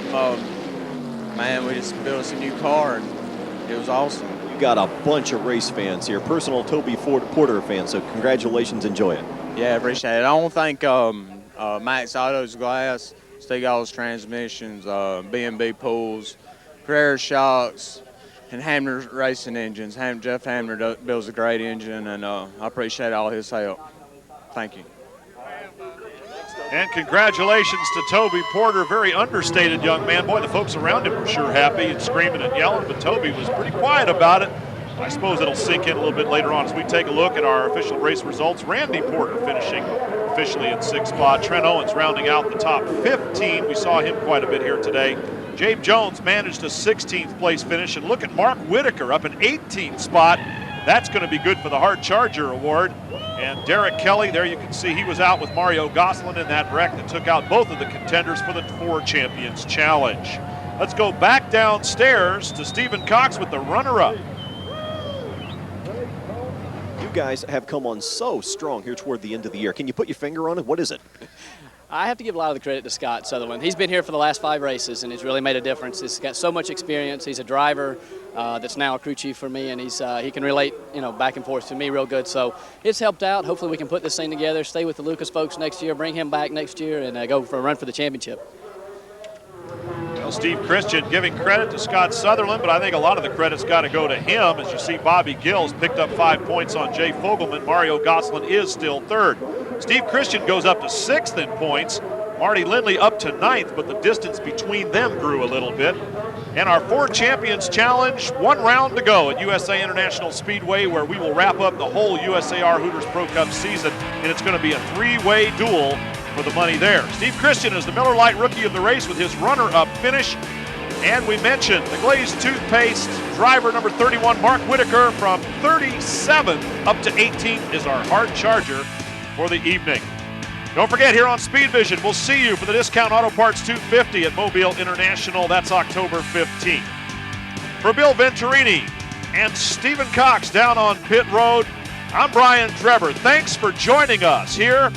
Man, we just built us a new car, and it was awesome. You got a bunch of race fans here, personal Toby Porter fans, so congratulations, enjoy it. Yeah, appreciate it. I want to thank Max Auto's Glass, Stegall's Transmissions, B&B Pools, Carrera Shocks, and Hamner Racing Engines. Jeff Hamner builds a great engine, and I appreciate all his help. Thank you. And congratulations to Toby Porter, very understated young man. Boy, the folks around him were sure happy and screaming and yelling, but Toby was pretty quiet about it. I suppose it'll sink in a little bit later on as we take a look at our official race results. Randy Porter finishing officially in 6th spot. Trent Owens rounding out the top 15. We saw him quite a bit here today. Jabe Jones managed a 16th place finish, and look at Mark Whitaker up in 18th spot. That's going to be good for the Hard Charger Award. And Derek Kelly, there you can see he was out with Mario Gosselin in that wreck that took out both of the contenders for the Four Champions Challenge. Let's go back downstairs to Stephen Cox with the runner-up. You guys have come on so strong here toward the end of the year. Can you put your finger on it? What is it? I have to give a lot of the credit to Scott Sutherland. He's been here for the last 5 races, and he's really made a difference. He's got so much experience. He's a driver that's now a crew chief for me, and he can relate, back and forth to me real good. So it's helped out. Hopefully we can put this thing together, stay with the Lucas folks next year, bring him back next year, and go for a run for the championship. Well, Steve Christian giving credit to Scott Sutherland, but I think a lot of the credit's got to go to him. As you see, Bobby Gills picked up 5 points on Jay Fogelman. Mario Gosselin is still third. Steve Christian goes up to 6th in points. Marty Lindley up to 9th, but the distance between them grew a little bit. And our Four Champions Challenge, 1 round to go at USA International Speedway, where we will wrap up the whole USAR Hooters Pro Cup season, and it's going to be a 3-way duel for the money there. Steve Christian is the Miller Lite Rookie of the race with his runner-up finish. And we mentioned the glazed toothpaste driver number 31, Mark Whitaker, from 37th up to 18th is our hard charger for the evening. Don't forget, here on Speed Vision, we'll see you for the Discount Auto Parts 250 at Mobile International. That's October 15th. For Bill Venturini and Stephen Cox down on pit road, I'm Brian Trevor. Thanks for joining us here,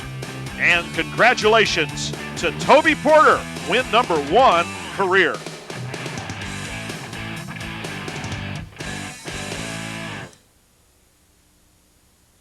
and congratulations to Toby Porter, win number 1 career.